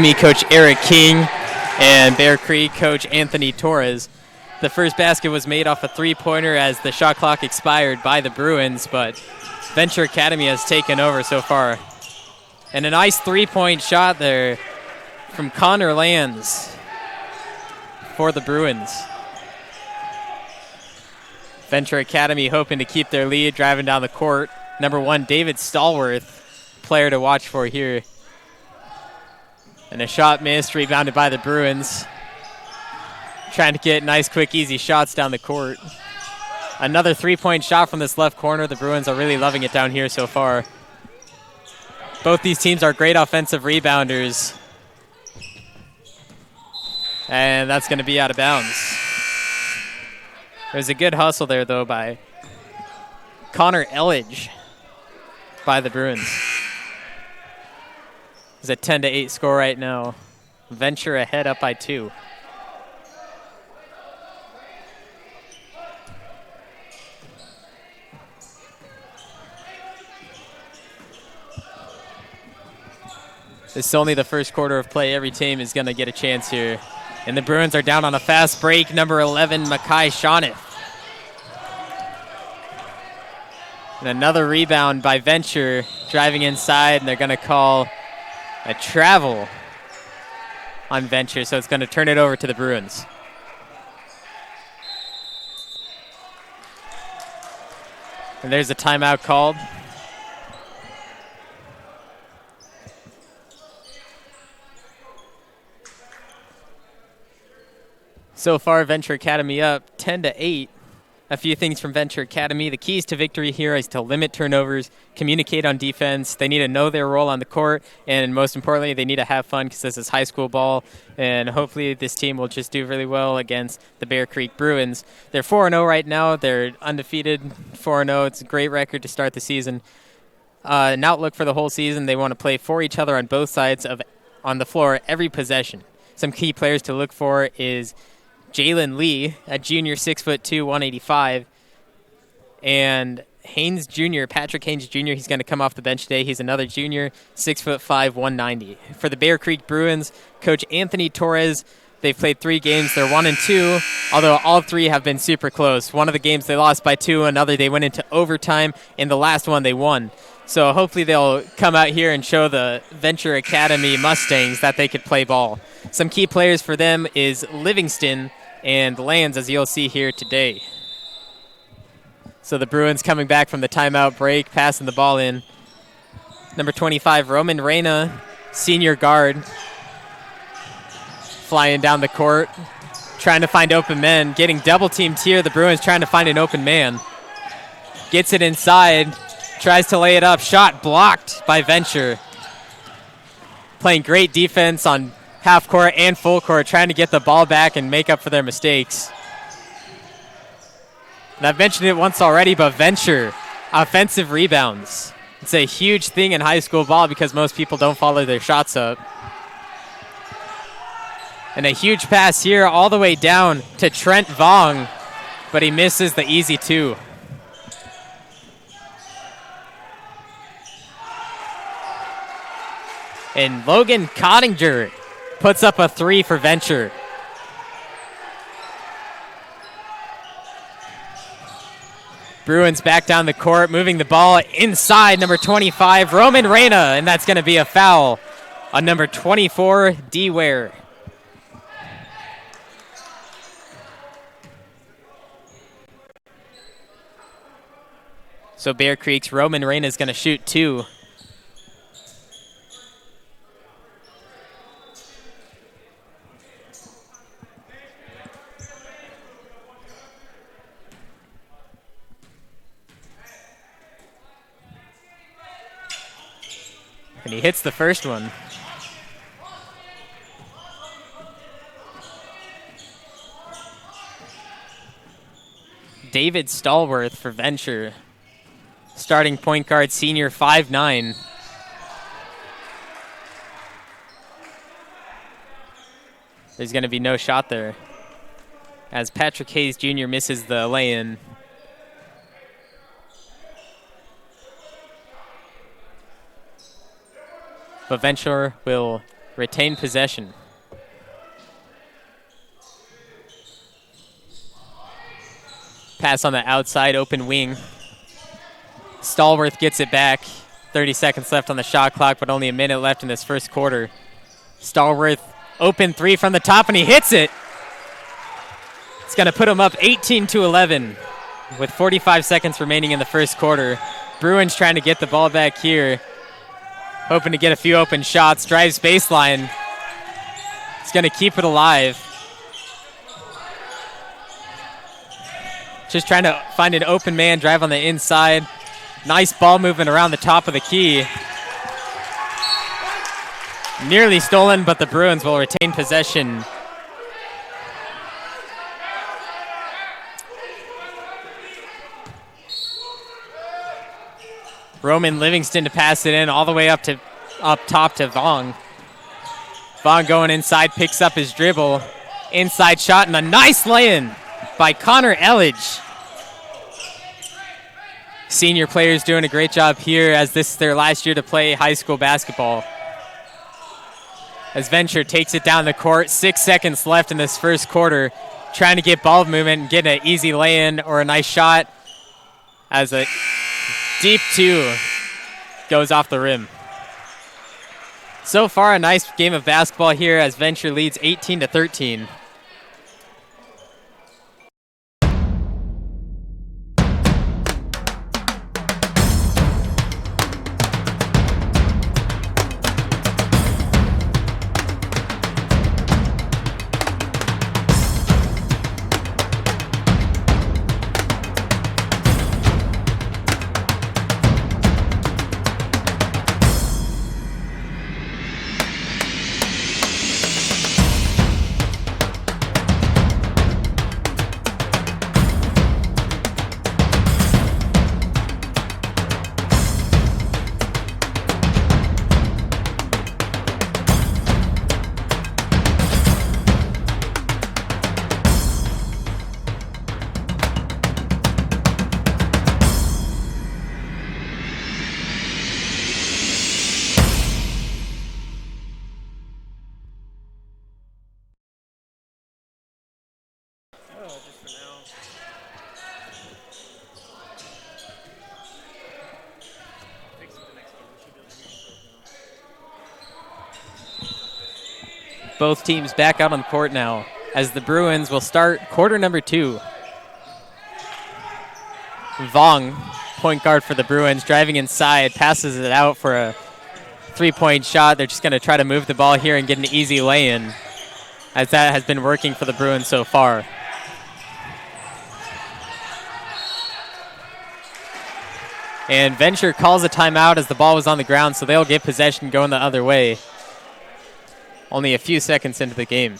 Me, Coach Eric King, and Bear Creek coach Anthony Torres. The first basket was made off a three-pointer as the shot clock expired by the Bruins, but Venture Academy has taken over so far. And a nice three-point shot there from Connor Lands for the Bruins. Venture Academy hoping to keep their lead, driving down the court. Number 1, David Stallworth, player to watch for here. And a shot missed, rebounded by the Bruins. Trying to get nice, quick, easy shots down the court. Another three-point shot from this left corner. The Bruins are really loving it down here so far. Both these teams are great offensive rebounders. And that's going to be out of bounds. There's a good hustle there, though, by Connor Elledge by the Bruins. It's a 10-8 score right now. Venture ahead up by 2. This is only the first quarter of play. Every team is going to get a chance here. And the Bruins are down on a fast break. Number 11, Makai Shoniff. And another rebound by Venture, driving inside, and they're going to call a travel on Venture, so it's going to turn it over to the Bruins. And there's a timeout called. So far, Venture Academy up 10-8. A few things from Venture Academy. The keys to victory here is to limit turnovers, communicate on defense. They need to know their role on the court, and most importantly, they need to have fun because this is high school ball, and hopefully this team will just do really well against the Bear Creek Bruins. They're 4-0 right now. They're undefeated 4-0. It's a great record to start the season. An outlook for the whole season, they want to play for each other on both sides on the floor every possession. Some key players to look for is Jalen Lee, a junior, 6'2", 185, and Haynes Jr., Patrick Haynes Jr., he's going to come off the bench today. He's another junior, 6'5", 190. For the Bear Creek Bruins, Coach Anthony Torres, they've played 3 games. They're 1-2, although all 3 have been super close. One of the games they lost by 2, another they went into overtime, and the last one they won. So hopefully they'll come out here and show the Venture Academy Mustangs that they could play ball. Some key players for them is Livingston and Lands, as you'll see here today. So the Bruins coming back from the timeout break, passing the ball in. Number 25, Roman Reyna, senior guard, flying down the court, trying to find open men, getting double-teamed here. The Bruins trying to find an open man. Gets it inside, tries to lay it up. Shot blocked by Venture. Playing great defense on half court and full court, trying to get the ball back and make up for their mistakes. And I've mentioned it once already, but Venture, offensive rebounds. It's a huge thing in high school ball because most people don't follow their shots up. And a huge pass here all the way down to Trent Vong, but he misses the easy 2. And Logan Cottinger puts up a 3 for Venture. Bruins back down the court, moving the ball inside. Number 25, Roman Reyna, and that's going to be a foul on number 24, D. Ware. So Bear Creek's Roman Reyna is going to shoot 2. And he hits the first one. David Stallworth for Venture. Starting point guard, senior, 5'9". There's going to be no shot there as Patrick Hayes Jr. misses the lay-in. But Venture will retain possession. Pass on the outside, open wing. Stallworth gets it back. 30 seconds left on the shot clock, but only a minute left in this first quarter. Stallworth, open three from the top, and he hits it. It's going to put him up 18-11 with 45 seconds remaining in the first quarter. Bruins trying to get the ball back here, hoping to get a few open shots. Drives baseline. It's going to keep it alive. Just trying to find an open man, drive on the inside. Nice ball movement around the top of the key. Nearly stolen, but the Bruins will retain possession. Roman Livingston to pass it in all the way up top to Vong. Vong going inside, picks up his dribble. Inside shot and a nice lay-in by Connor Elledge. Senior players doing a great job here as this is their last year to play high school basketball. As Venture takes it down the court, 6 seconds left in this first quarter, trying to get ball movement and get an easy lay-in or a nice shot as a deep two goes off the rim. So far, a nice game of basketball here as Venture leads 18-13. Both teams back out on the court now as the Bruins will start quarter number 2. Vong, point guard for the Bruins, driving inside, passes it out for a three-point shot. They're just going to try to move the ball here and get an easy lay-in, as that has been working for the Bruins so far. And Venture calls a timeout as the ball was on the ground, so they'll get possession going the other way. Only a few seconds into the game.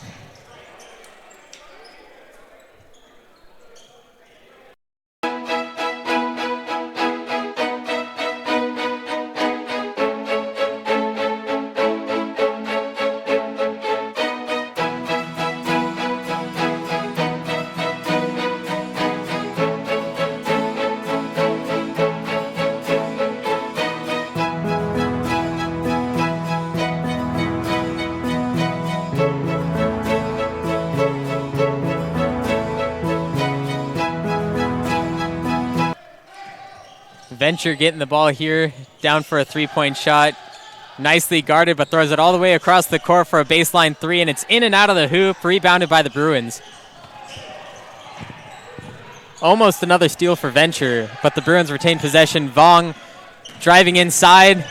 Venture getting the ball here, down for a three-point shot. Nicely guarded, but throws it all the way across the court for a baseline three, and it's in and out of the hoop, rebounded by the Bruins. Almost another steal for Venture, but the Bruins retain possession. Vong driving inside,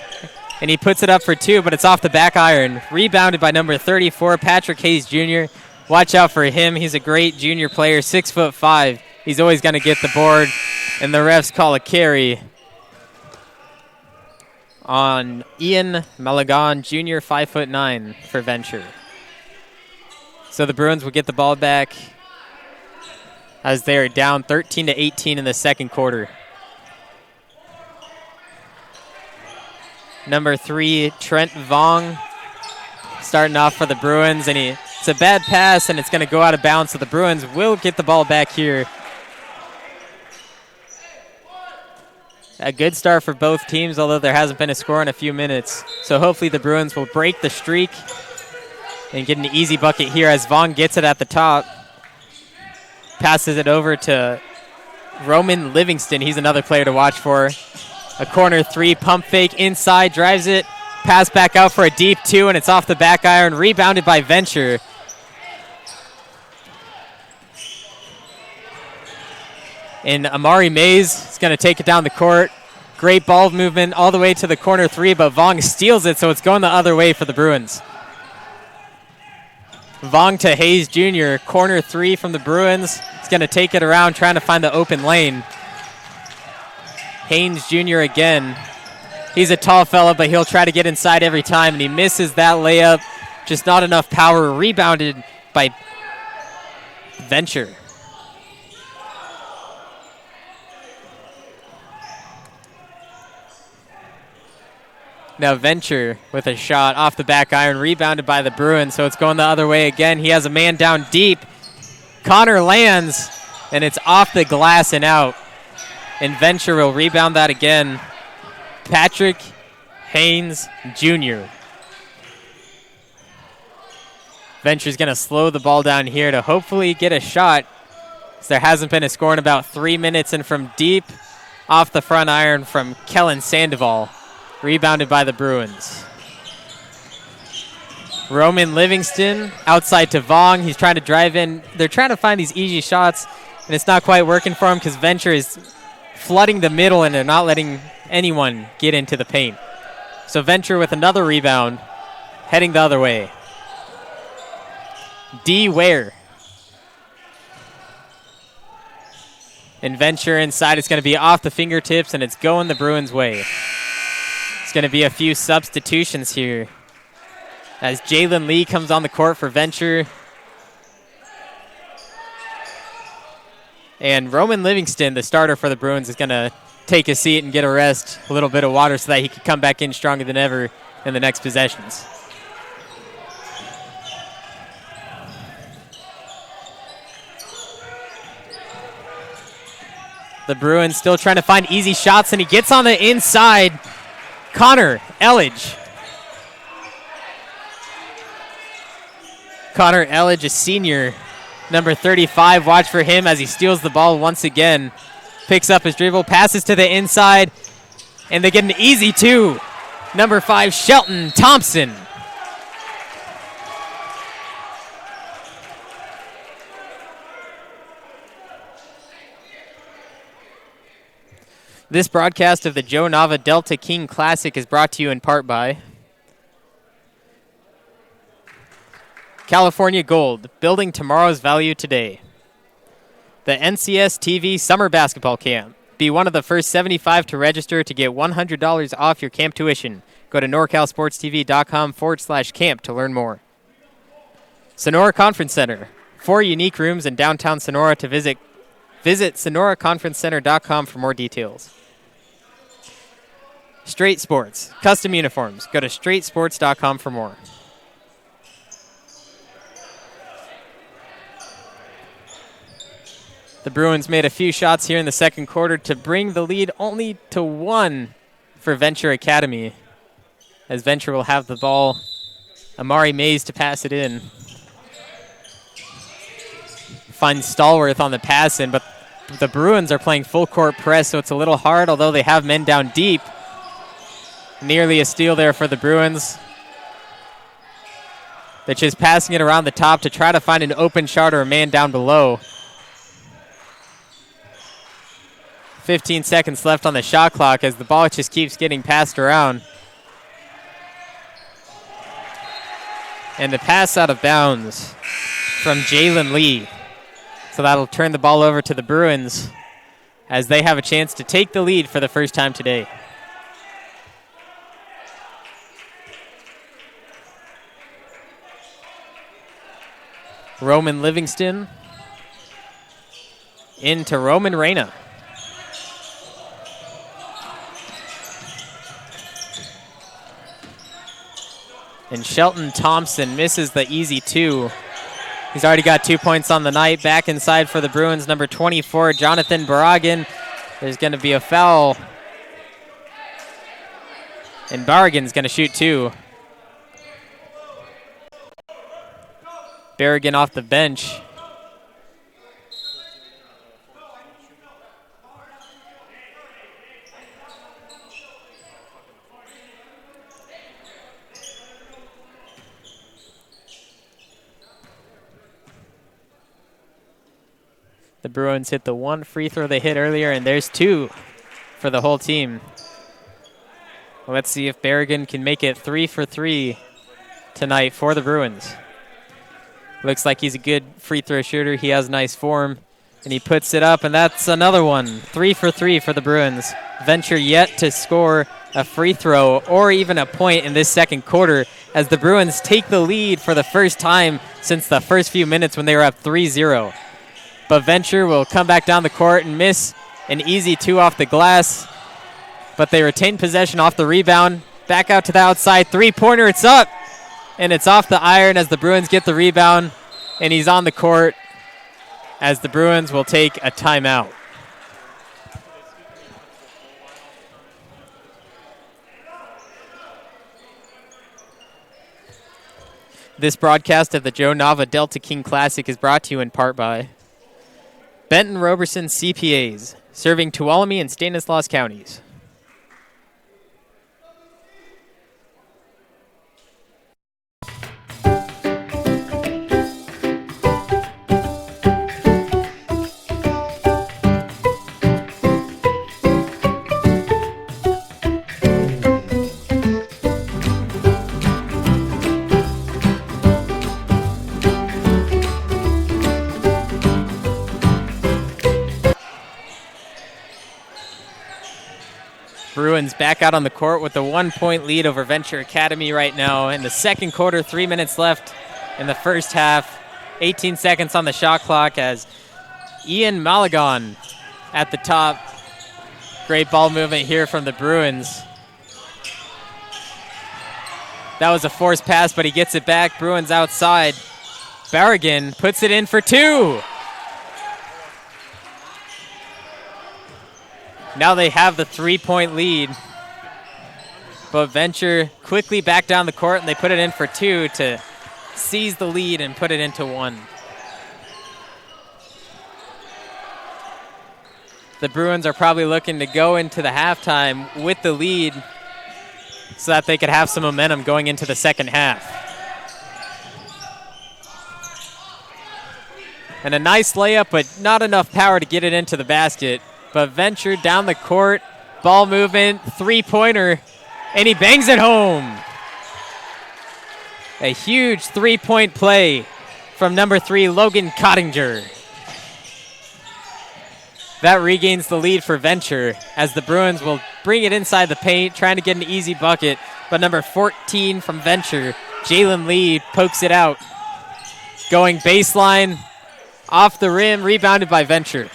and he puts it up for two, but it's off the back iron. Rebounded by number 34, Patrick Hayes Jr. Watch out for him. He's a great junior player, 6'5". He's always going to get the board, and the refs call a carry on Ian Malagon Jr., 5'9", for Venture. So the Bruins will get the ball back as they are down 13-18 in the second quarter. Number 3, Trent Vong, starting off for the Bruins, and it's a bad pass, and it's going to go out of bounds, so the Bruins will get the ball back here. A good start for both teams, although there hasn't been a score in a few minutes. So hopefully the Bruins will break the streak and get an easy bucket here as Vaughn gets it at the top. Passes it over to Roman Livingston. He's another player to watch for. A corner three, pump fake inside, drives it. Pass back out for a deep two, and it's off the back iron. Rebounded by Venture. And Amari Mays is going to take it down the court. Great ball movement all the way to the corner three, but Vong steals it, so it's going the other way for the Bruins. Vong to Hayes Jr., corner three from the Bruins. He's going to take it around, trying to find the open lane. Haynes Jr. again. He's a tall fella, but he'll try to get inside every time, and he misses that layup. Just not enough power. Rebounded by Venture. Now Venture with a shot off the back iron, rebounded by the Bruins, so it's going the other way again. He has a man down deep. Connor lands, and it's off the glass and out. And Venture will rebound that again. Patrick Haynes Jr. Venture's going to slow the ball down here to hopefully get a shot. There hasn't been a score in about 3 minutes, and from deep off the front iron from Kellen Sandoval. Rebounded by the Bruins. Roman Livingston outside to Vong. He's trying to drive in. They're trying to find these easy shots, and it's not quite working for him because Venture is flooding the middle, and they're not letting anyone get into the paint. So Venture with another rebound, heading the other way. D. Ware. And Venture inside. It's going to be off the fingertips, and it's going the Bruins' way. It's going to be a few substitutions here as Jalen Lee comes on the court for Venture. And Roman Livingston, the starter for the Bruins, is going to take a seat and get a rest, a little bit of water so that he can come back in stronger than ever in the next possessions. The Bruins still trying to find easy shots, and he gets on the inside. Connor Elledge. Connor Elledge, a senior, number 35. Watch for him as he steals the ball once again. Picks up his dribble, passes to the inside, and they get an easy two. Number 5, Shelton Thompson. This broadcast of the Joe Nava Delta King Classic is brought to you in part by California Gold, building tomorrow's value today. The NCS TV Summer Basketball Camp. Be one of the first 75 to register to get $100 off your camp tuition. Go to NorCalSportsTV.com/camp to learn more. Sonora Conference Center. 4 unique rooms in downtown Sonora to visit. Visit SonoraConferenceCenter.com for more details. Straight Sports. Custom uniforms. Go to StraightSports.com for more. The Bruins made a few shots here in the second quarter to bring the lead only to 1 for Venture Academy. As Venture will have the ball. Amari Mays to pass it in. Finds Stallworth on the pass in, but the Bruins are playing full court press, so it's a little hard, although they have men down deep. Nearly a steal there for the Bruins. They're just passing it around the top to try to find an open shot or a man down below. 15 seconds left on the shot clock as the ball just keeps getting passed around. And the pass out of bounds from Jalen Lee. So that'll turn the ball over to the Bruins as they have a chance to take the lead for the first time today. Roman Livingston into Roman Reyna. And Shelton Thompson misses the easy two. He's already got 2 points on the night. Back inside for the Bruins, number 24, Jonathan Barragan. There's going to be a foul. And Barragan's going to shoot 2. Berrigan off the bench. The Bruins hit the one free throw they hit earlier, and there's two for the whole team. Let's see if Berrigan can make it 3 for 3 tonight for the Bruins. Looks like he's a good free throw shooter. He has nice form, and he puts it up, and that's another one. 3 for 3 for the Bruins. Venture yet to score a free throw or even a point in this second quarter as the Bruins take the lead for the first time since the first few minutes when they were up 3-0. But Venture will come back down the court and miss an easy 2 off the glass. But they retain possession off the rebound. Back out to the outside. Three-pointer, it's up. And it's off the iron as the Bruins get the rebound. And he's on the court as the Bruins will take a timeout. This broadcast of the Joe Nava Delta King Classic is brought to you in part by Benton Roberson CPAs, serving Tuolumne and Stanislaus counties. Bruins back out on the court with a 1-point lead over Venture Academy right now. In the second quarter, 3 minutes left in the first half. 18 seconds on the shot clock as Ian Malagon at the top. Great ball movement here from the Bruins. That was a forced pass, but he gets it back. Bruins outside. Berrigan puts it in for 2. Now they have the 3-point lead. But Venture quickly back down the court, and they put it in for 2 to seize the lead and put it into 1. The Bruins are probably looking to go into the halftime with the lead so that they could have some momentum going into the second half. And a nice layup, but not enough power to get it into the basket. But Venture down the court, ball movement, three-pointer, and he bangs it home. A huge three-point play from number 3, Logan Cottinger. That regains the lead for Venture as the Bruins will bring it inside the paint, trying to get an easy bucket. But number 14 from Venture, Jalen Lee, pokes it out. Going baseline, off the rim, rebounded by Venture.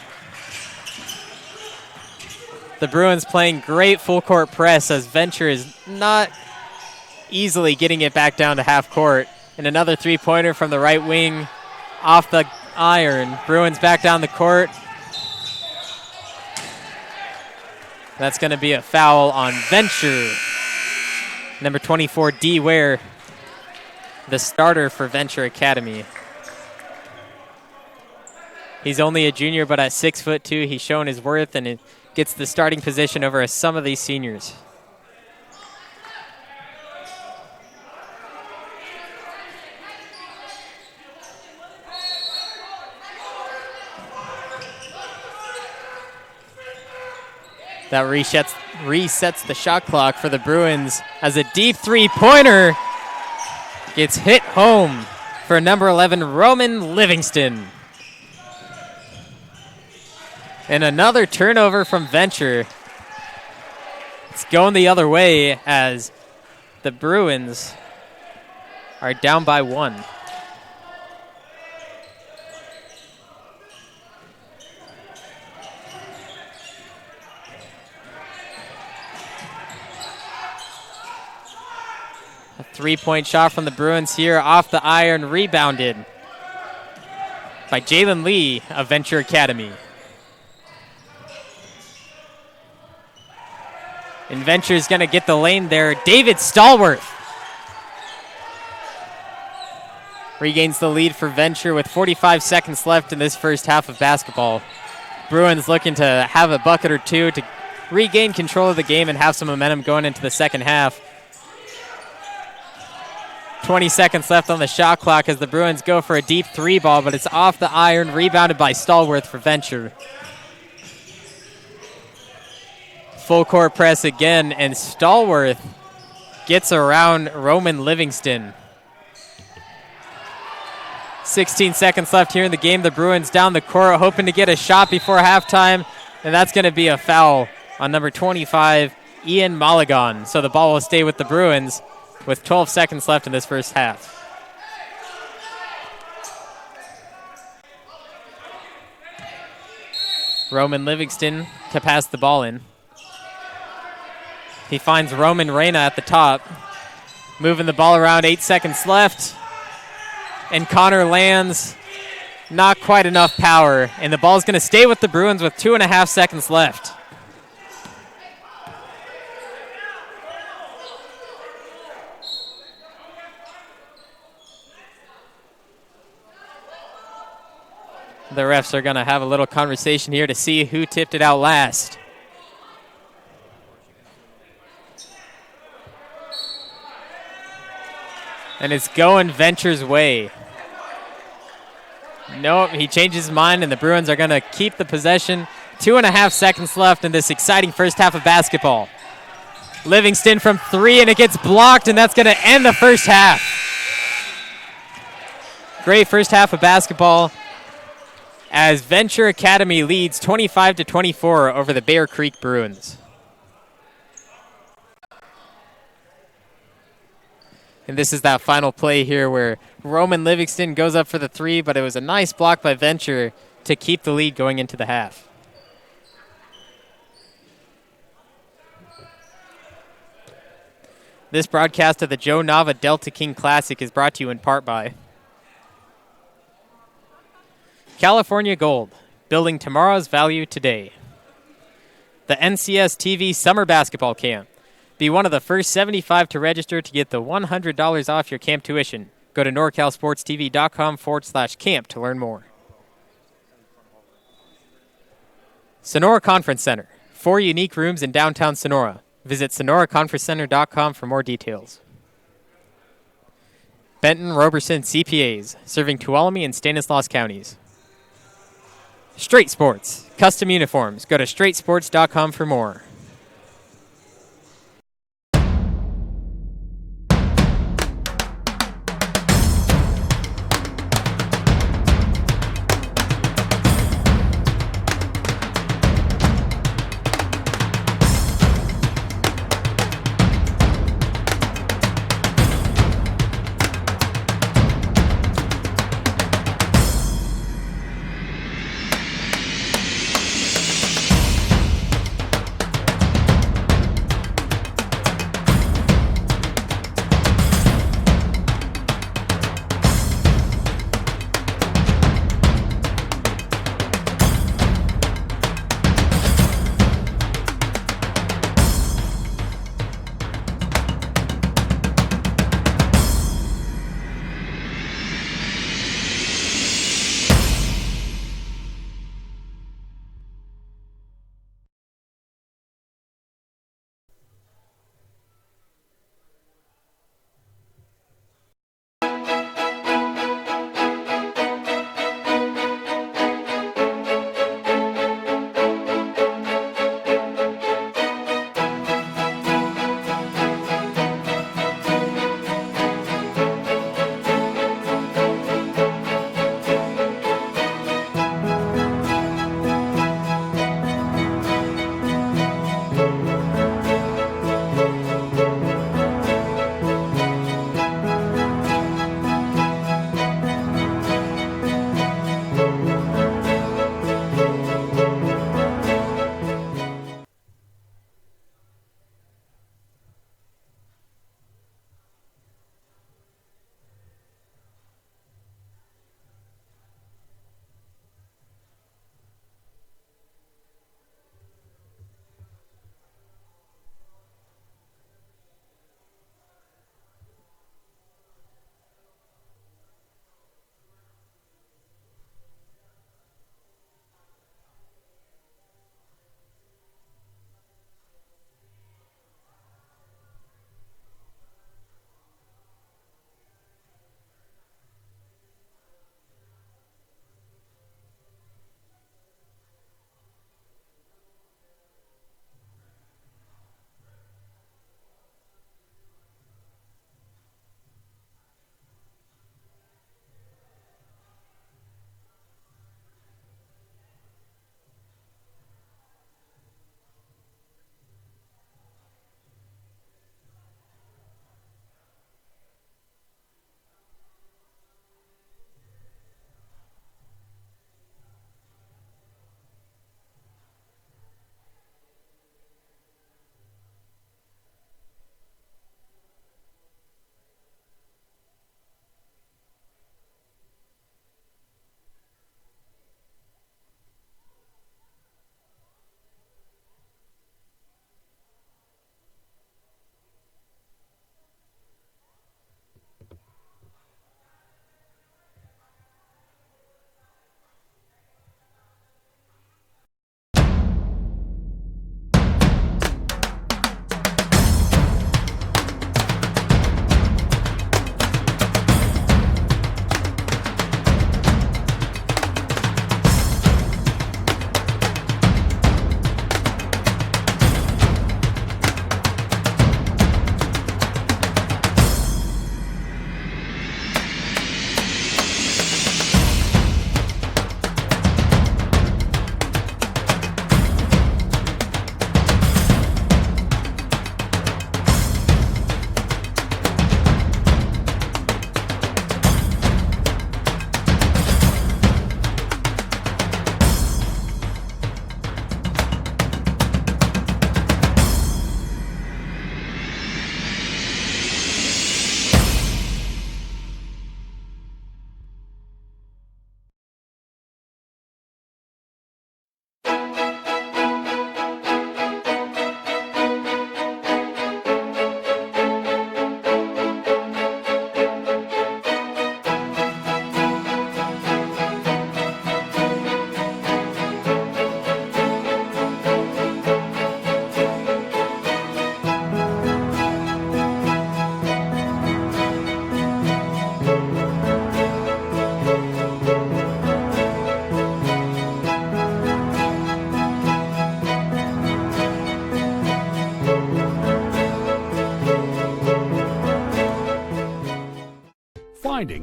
The Bruins playing great full-court press as Venture is not easily getting it back down to half court. And another three-pointer from the right wing off the iron. Bruins back down the court. That's going to be a foul on Venture. Number 24, D. Ware, the starter for Venture Academy. He's only a junior, but at 6'2", he's shown his worth, and it gets the starting position over some of these seniors. That resets the shot clock for the Bruins as a deep three-pointer gets hit home for number 11, Roman Livingston. And another turnover from Venture. It's going the other way as the Bruins are down by 1. A three-point shot from the Bruins here off the iron, rebounded by Jalen Lee of Venture Academy. And Venture's going to get the lane there. David Stallworth regains the lead for Venture with 45 seconds left in this first half of basketball. Bruins looking to have a bucket or two to regain control of the game and have some momentum going into the second half. 20 seconds left on the shot clock as the Bruins go for a deep three ball, but it's off the iron, rebounded by Stallworth for Venture. Full court press again, and Stallworth gets around Roman Livingston. 16 seconds left here in the game. The Bruins down the court, hoping to get a shot before halftime, and that's going to be a foul on number 25, Ian Mulligan. So the ball will stay with the Bruins with 12 seconds left in this first half. Roman Livingston to pass the ball in. He finds Roman Reyna at the top. Moving the ball around, 8 seconds left. And Connor lands, not quite enough power. And the ball's going to stay with the Bruins with 2.5 seconds left. The refs are going to have a little conversation here to see who tipped it out last. And it's going Venture's way. Nope, he changed his mind, and the Bruins are going to keep the possession. 2.5 seconds left in this exciting first half of basketball. Livingston from three, and it gets blocked, and that's going to end the first half. Great first half of basketball as Venture Academy leads 25-24 over the Bear Creek Bruins. And this is that final play here where Roman Livingston goes up for the three, but it was a nice block by Venture to keep the lead going into the half. This broadcast of the Joe Nava Delta King Classic is brought to you in part by California Gold, building tomorrow's value today. The NCS TV Summer Basketball Camp. Be one of the first 75 to register to get the $100 off your camp tuition. Go to NorCalSportsTV.com/camp to learn more. Sonora Conference Center. 4 unique rooms in downtown Sonora. Visit SonoraConferenceCenter.com for more details. Benton Roberson CPAs, serving Tuolumne and Stanislaus counties. Straight Sports, custom uniforms. Go to straightsports.com for more.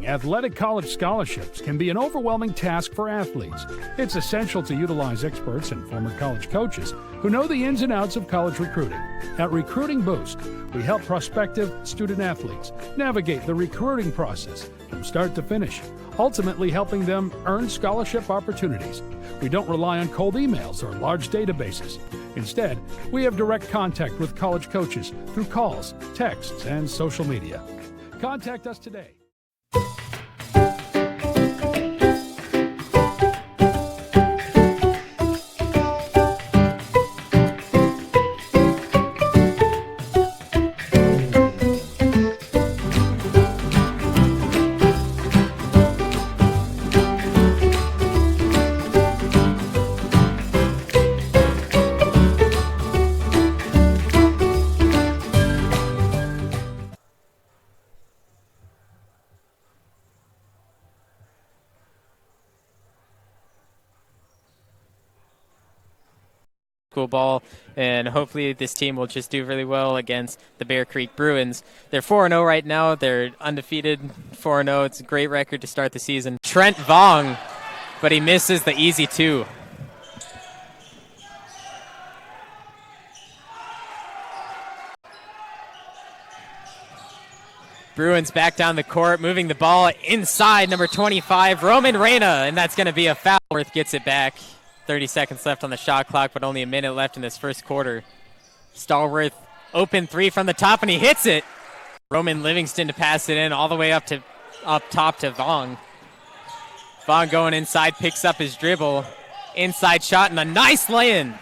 Athletic college scholarships can be an overwhelming task for athletes. It's essential to utilize experts and former college coaches who know the ins and outs of college recruiting. At Recruiting Boost, we help prospective student athletes navigate the recruiting process from start to finish, ultimately helping them earn scholarship opportunities. We don't rely on cold emails or large databases. Instead, we have direct contact with college coaches through calls, texts, and social media. Contact us today. Ball, and hopefully this team will just do really well against the Bear Creek Bruins. They're 4-0 right now. They're undefeated 4-0. It's a great record to start the season. Trent Vong, but he misses the easy two. Bruins back down the court, moving the ball inside, number 25, Roman Reyna, and that's going to be a foul. Worth gets it back. 30 seconds left on the shot clock, but only a minute left in this first quarter. Stallworth, open three from the top, and he hits it. Roman Livingston to pass it in all the way up top to Vong. Vong going inside, picks up his dribble. Inside shot, and a nice lay-in.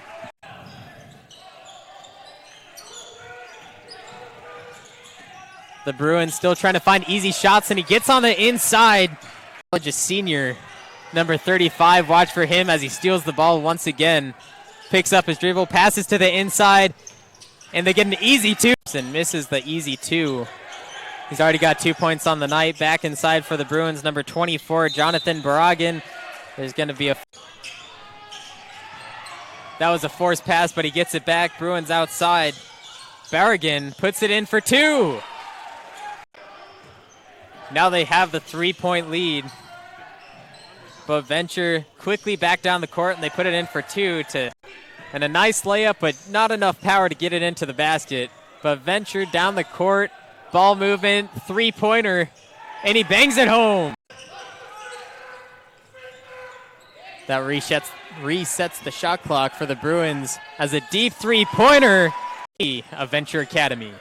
The Bruins still trying to find easy shots, and he gets on the inside. Just senior. Number 35, watch for him as he steals the ball once again. Picks up his dribble, passes to the inside, and they get an easy two. And misses the easy two. He's already got 2 points on the night. Back inside for the Bruins, number 24, Jonathan Barragan. There's going to be that was a forced pass, but he gets it back. Bruins outside. Barragan puts it in for two. Now they have the 3-point lead. But Venture quickly back down the court, and they put it in for two. And a nice layup, but not enough power to get it into the basket. But Venture down the court, ball movement, three-pointer, and he bangs it home. That resets the shot clock for the Bruins as a deep three-pointer of Venture Academy.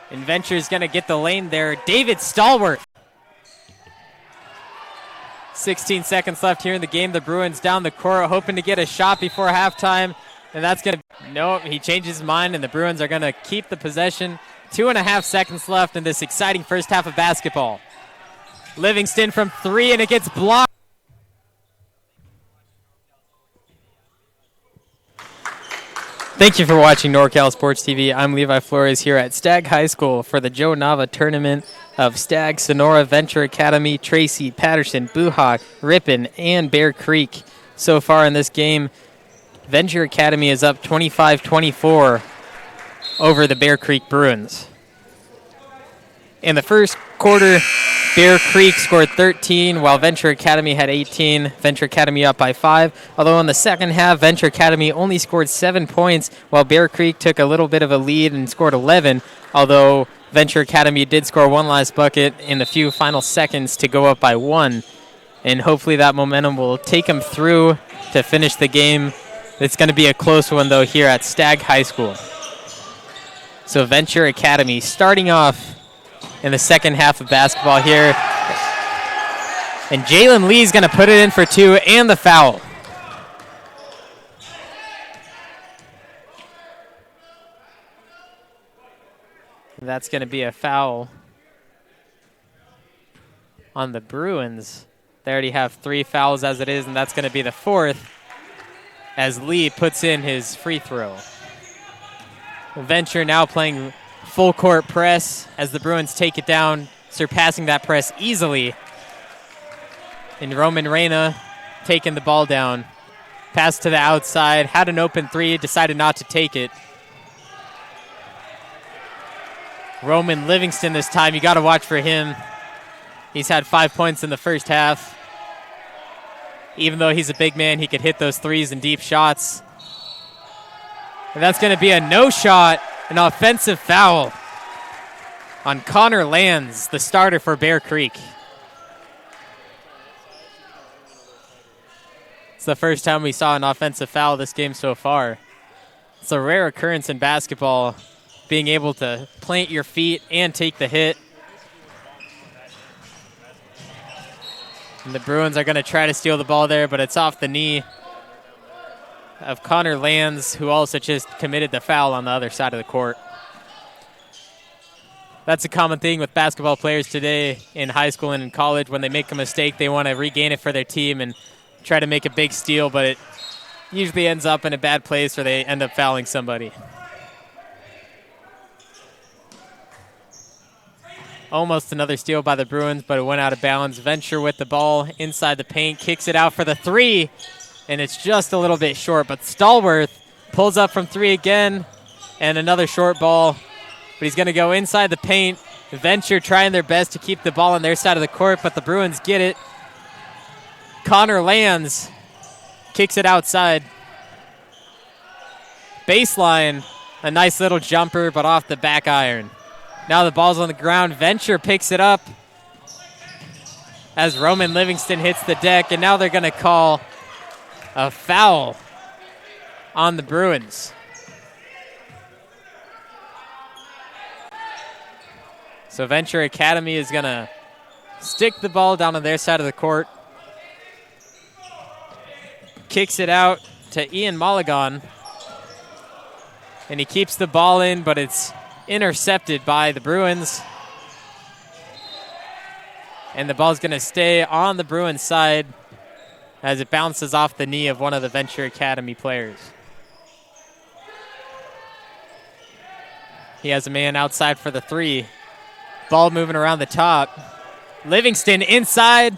And Venture's going to get the lane there. David Stallworth. 16 seconds left here in the game. The Bruins down the court, hoping to get a shot before halftime. And that's going to... No, he changes his mind, and the Bruins are going to keep the possession. 2.5 seconds left in this exciting first half of basketball. Livingston from three, and it gets blocked. Thank you for watching NorCal Sports TV. I'm Levi Flores here at Stagg High School for the Joe Nava tournament of Stagg, Sonora, Venture Academy, Tracy, Patterson, Buhawk, Ripon, and Bear Creek. So far in this game, Venture Academy is up 25-24 over the Bear Creek Bruins. In the first quarter, Bear Creek scored 13, while Venture Academy had 18. Venture Academy up by 5. Although in the second half, Venture Academy only scored 7 points, while Bear Creek took a little bit of a lead and scored 11. Although Venture Academy did score one last bucket in the few final seconds to go up by 1. And hopefully that momentum will take them through to finish the game. It's going to be a close one, though, here at Stagg High School. So Venture Academy starting off in the second half of basketball here. And Jalen Lee's going to put it in for two and the foul. That's going to be a foul on the Bruins. They already have 3 fouls as it is, and that's going to be the 4th as Lee puts in his free throw. Venture now playing full court press as the Bruins take it down, surpassing that press easily. And Roman Reyna taking the ball down. Pass to the outside, had an open three, decided not to take it. Roman Livingston this time. You got to watch for him. He's had 5 points in the first half. Even though he's a big man, he could hit those threes and deep shots. And that's going to be a no shot, an offensive foul on Connor Lands, the starter for Bear Creek. It's the first time we saw an offensive foul this game so far. It's a rare occurrence in basketball, being able to plant your feet and take the hit. And the Bruins are going to try to steal the ball there, but it's off the knee of Connor Lands, who also just committed the foul on the other side of the court. That's a common thing with basketball players today in high school and in college. When they make a mistake, they want to regain it for their team and try to make a big steal, but it usually ends up in a bad place or they end up fouling somebody. Almost another steal by the Bruins, but it went out of bounds. Venture with the ball inside the paint, kicks it out for the three, and it's just a little bit short. But Stallworth pulls up from three again, and another short ball. But he's going to go inside the paint. Venture trying their best to keep the ball on their side of the court, but the Bruins get it. Connor Lands kicks it outside. Baseline, a nice little jumper, but off the back iron. Now the ball's on the ground. Venture picks it up as Roman Livingston hits the deck, and now they're going to call a foul on the Bruins. So Venture Academy is going to stick the ball down on their side of the court. Kicks it out to Ian Mulligan. And he keeps the ball in, but it's intercepted by the Bruins. And the ball's going to stay on the Bruins side as it bounces off the knee of one of the Venture Academy players. He has a man outside for the three. Ball moving around the top. Livingston inside.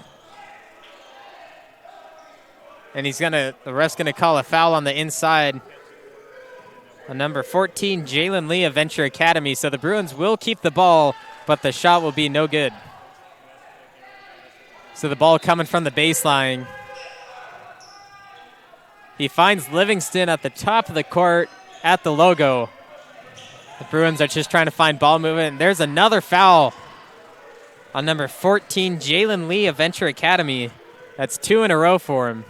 And the ref's going to call a foul on the inside. Number 14, Jalen Lee of Venture Academy. So the Bruins will keep the ball, but the shot will be no good. So the ball coming from the baseline. He finds Livingston at the top of the court at the logo. The Bruins are just trying to find ball movement. And there's another foul on number 14, Jalen Lee of Venture Academy. That's 2 in a row for him.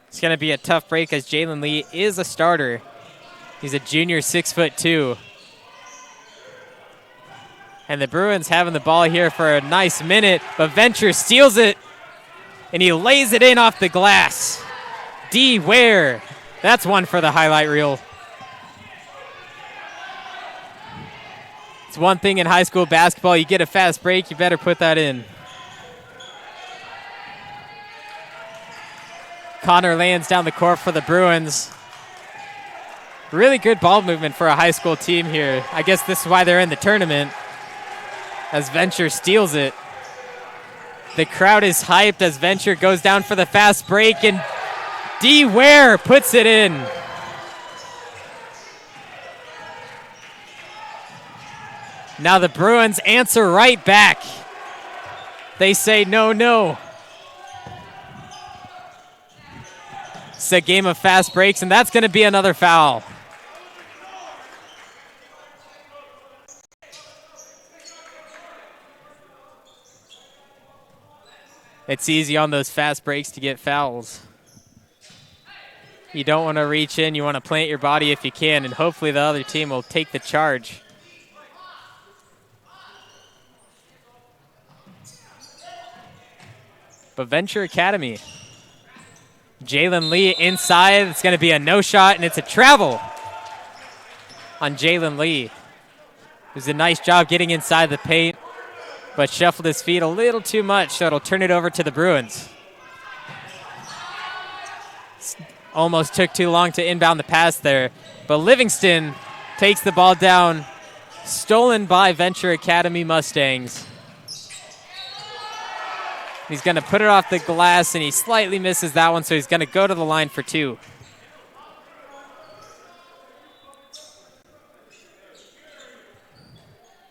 It's going to be a tough break as Jalen Lee is a starter. He's a junior, 6'2". And the Bruins having the ball here for a nice minute, but Venture steals it, and he lays it in off the glass. D. Ware. That's one for the highlight reel. It's one thing in high school basketball. You get a fast break, you better put that in. Connor Lands down the court for the Bruins. Really good ball movement for a high school team here. I guess this is why they're in the tournament, as Venture steals it. The crowd is hyped as Venture goes down for the fast break, and D. Ware puts it in. Now the Bruins answer right back. They say no, no. It's a game of fast breaks, and that's going to be another foul. It's easy on those fast breaks to get fouls. You don't want to reach in. You want to plant your body if you can, and hopefully the other team will take the charge. But Venture Academy. Jalen Lee inside. It's going to be a no shot, and it's a travel on Jalen Lee. It was a nice job getting inside the paint, but shuffled his feet a little too much, so it'll turn it over to the Bruins. Almost took too long to inbound the pass there, but Livingston takes the ball down, stolen by Venture Academy Mustangs. He's going to put it off the glass, and he slightly misses that one, so he's going to go to the line for two.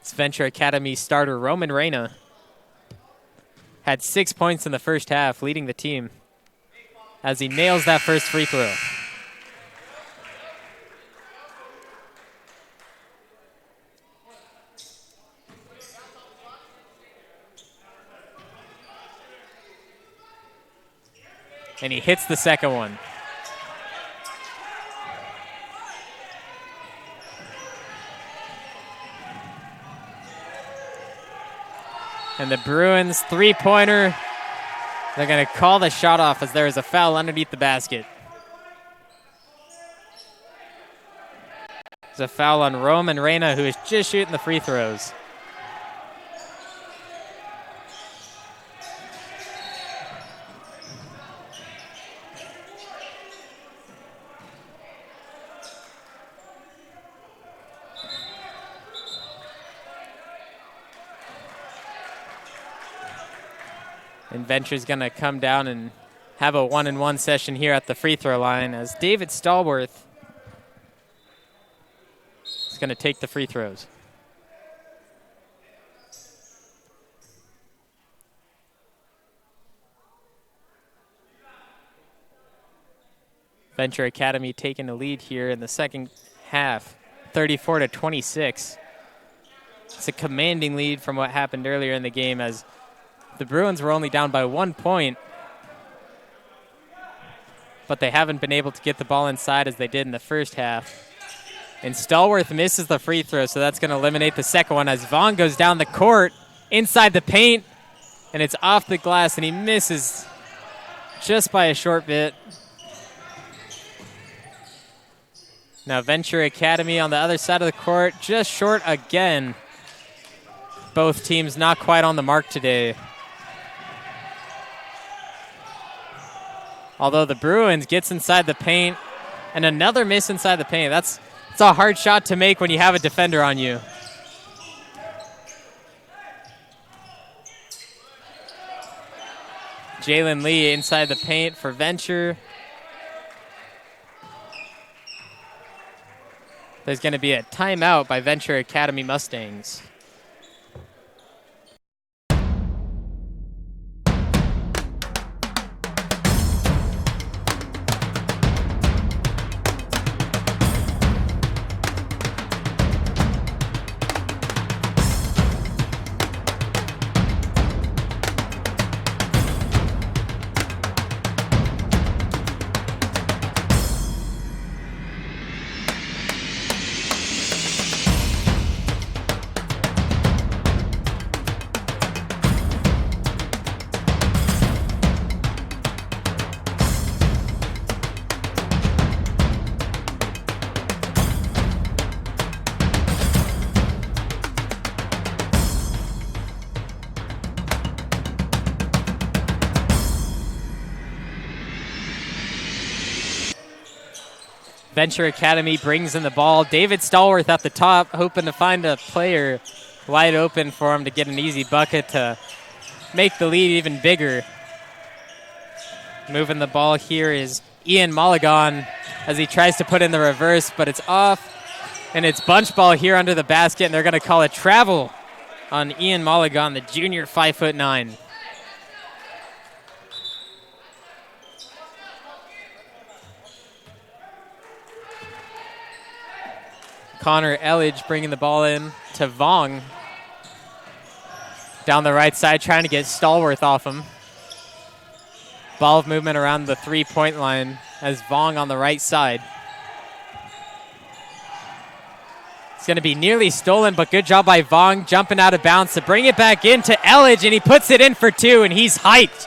It's It's Venture Academy starter Roman Reyna. Had 6 points in the first half, leading the team as he nails that first free throw. And he hits the second one. And the Bruins three-pointer, they're going to call the shot off as there is a foul underneath the basket. There's a foul on Roman Reyna, who is just shooting the free throws. And Venture's going to come down and have a 1-and-1 session here at the free throw line as David Stallworth is going to take the free throws. Venture Academy taking the lead here in the second half, 34-26. It's a commanding lead from what happened earlier in the game as the Bruins were only down by 1 point, but they haven't been able to get the ball inside as they did in the first half. And Stallworth misses the free throw, so that's going to eliminate the second one as Vaughn goes down the court inside the paint, and it's off the glass, and he misses just by a short bit. Now Venture Academy on the other side of the court, just short again. Both teams not quite on the mark today. Although the Bruins gets inside the paint, and another miss inside the paint. It's a hard shot to make when you have a defender on you. Jalen Lee inside the paint for Venture. There's going to be a timeout by Venture Academy Mustangs. Venture Academy brings in the ball. David Stallworth at the top, hoping to find a player wide open for him to get an easy bucket to make the lead even bigger. Moving the ball here is Ian Mulligan as he tries to put in the reverse, but it's off. And it's bunch ball here under the basket, and they're going to call a travel on Ian Mulligan, the junior 5'9". Connor Elledge bringing the ball in to Vong. Down the right side, trying to get Stallworth off him. Ball movement around the three-point line as Vong on the right side. It's going to be nearly stolen, but good job by Vong jumping out of bounds to bring it back into Elledge, and he puts it in for two, and he's hyped.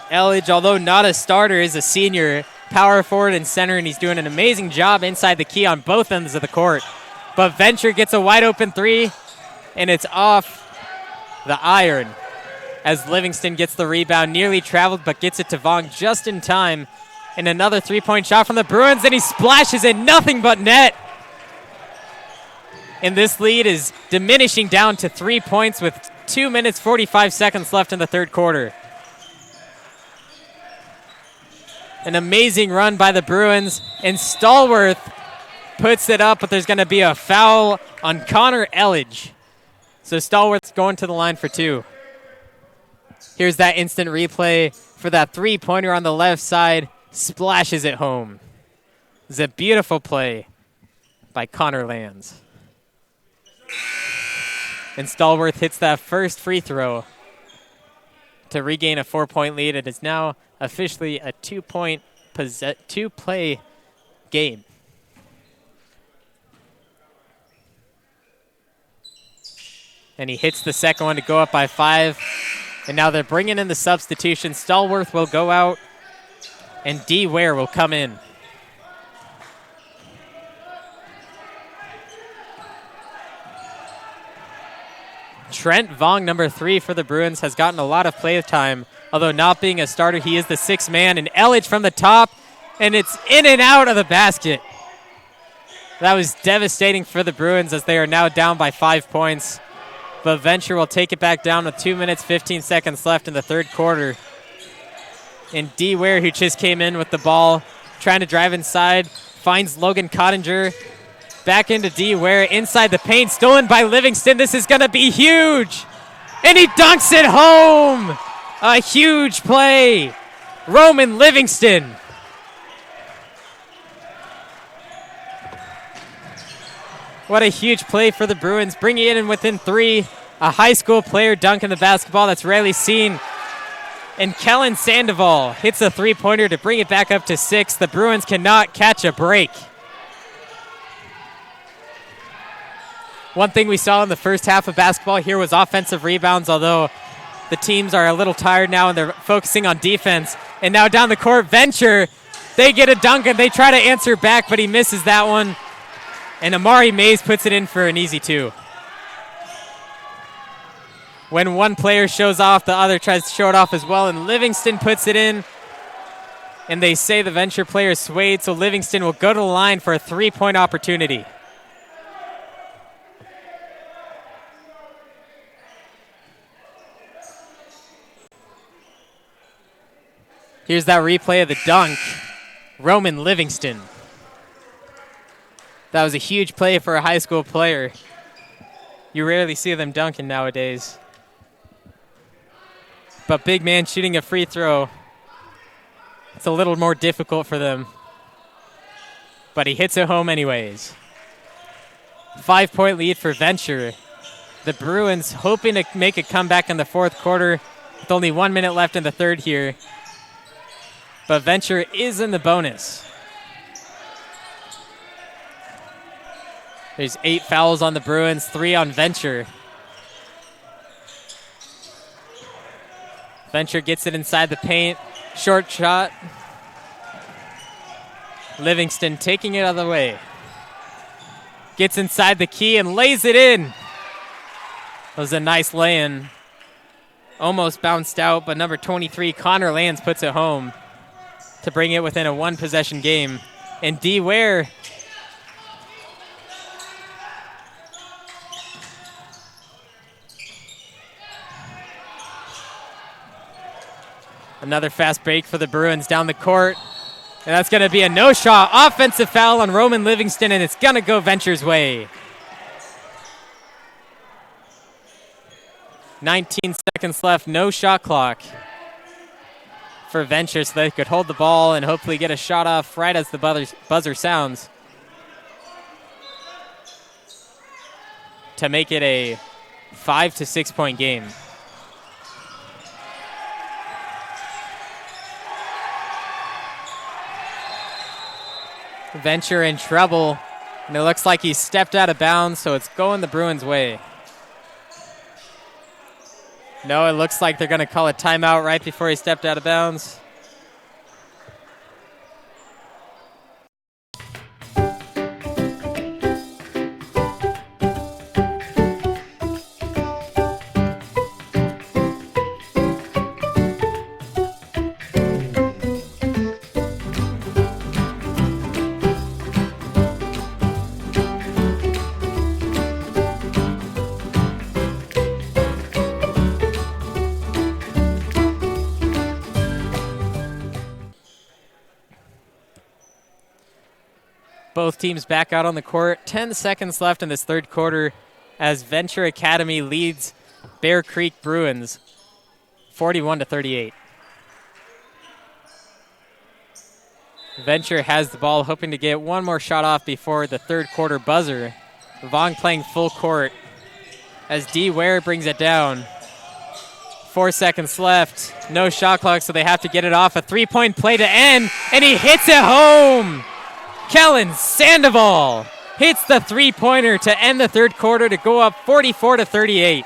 Elledge, although not a starter, is a senior power forward and center, and he's doing an amazing job inside the key on both ends of the court. But Venture gets a wide open three, and it's off the iron as Livingston gets the rebound, nearly traveled, but gets it to Vong just in time. And another three-point shot from the Bruins, and he splashes it, nothing but net. And this lead is diminishing down to 3 points with 2 minutes, 45 seconds left in the third quarter. An amazing run by the Bruins, and Stallworth puts it up, but there's going to be a foul on Connor Elledge. So Stallworth's going to the line for 2. Here's that instant replay for that three-pointer on the left side. Splashes it home. It's a beautiful play by Connor Lands. And Stallworth hits that first free throw to regain a 4-point lead. It is now officially a 2-play game. And he hits the second one to go up by 5. And now they're bringing in the substitution. Stallworth will go out, and D. Ware will come in. Trent Vong, number 3 for the Bruins, has gotten a lot of play time. Although not being a starter, he is the 6th man. And Elledge from the top, and it's in and out of the basket. That was devastating for the Bruins as they are now down by 5 points. But Venture will take it back down with 2 minutes, 15 seconds left in the third quarter. And D. Ware, who just came in with the ball, trying to drive inside, finds Logan Cottinger. Back into D. Ware, inside the paint, stolen by Livingston. This is going to be huge. And he dunks it home. A huge play. Roman Livingston. What a huge play for the Bruins, bringing it in within 3. A high school player dunking the basketball that's rarely seen. And Kellen Sandoval hits a three-pointer to bring it back up to 6. The Bruins cannot catch a break. One thing we saw in the first half of basketball here was offensive rebounds, although the teams are a little tired now and they're focusing on defense. And now down the court, Venture, they get a dunk and they try to answer back, but he misses that one. And Amari Mays puts it in for an easy 2. When one player shows off, the other tries to show it off as well, and Livingston puts it in. And they say the Venture player swayed, so Livingston will go to the line for a 3-point opportunity. Here's that replay of the dunk. Roman Livingston. That was a huge play for a high school player. You rarely see them dunking nowadays. But big man shooting a free throw, it's a little more difficult for them. But he hits it home anyways. 5-point lead for Venture. The Bruins hoping to make a comeback in the fourth quarter with only 1 minute left in the third here. But Venture is in the bonus. There's 8 fouls on the Bruins, 3 on Venture. Venture gets it inside the paint. Short shot. Livingston taking it out of the way. Gets inside the key and lays it in. That was a nice lay-in. Almost bounced out, but number 23, Connor Lands, puts it home to bring it within a 1-possession game. And D. Ware another fast break for the Bruins down the court. And that's going to be a no-shot offensive foul on Roman Livingston, and it's going to go Venture's way. 19 seconds left, no shot clock for Venture, so they could hold the ball and hopefully get a shot off right as the buzzer sounds to make it a 5 to 6 point game. Venture in trouble, and it looks like he stepped out of bounds, so it's going the Bruins' way. No, it looks like they're going to call a timeout right before he stepped out of bounds. Both teams back out on the court. 10 seconds left in this third quarter as Venture Academy leads Bear Creek Bruins 41-38. Venture has the ball, hoping to get one more shot off before the third quarter buzzer. Vaughn playing full court as D. Ware brings it down. 4 seconds left. No shot clock, so they have to get it off. A three-point play to end, and he hits it home. Kellen Sandoval hits the three-pointer to end the third quarter to go up 44-38.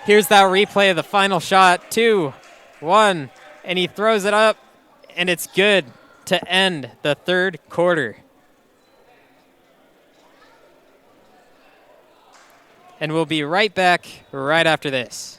Here's that replay of the final shot. 2, 1, and he throws it up, and it's good to end the third quarter. And we'll be right back right after this.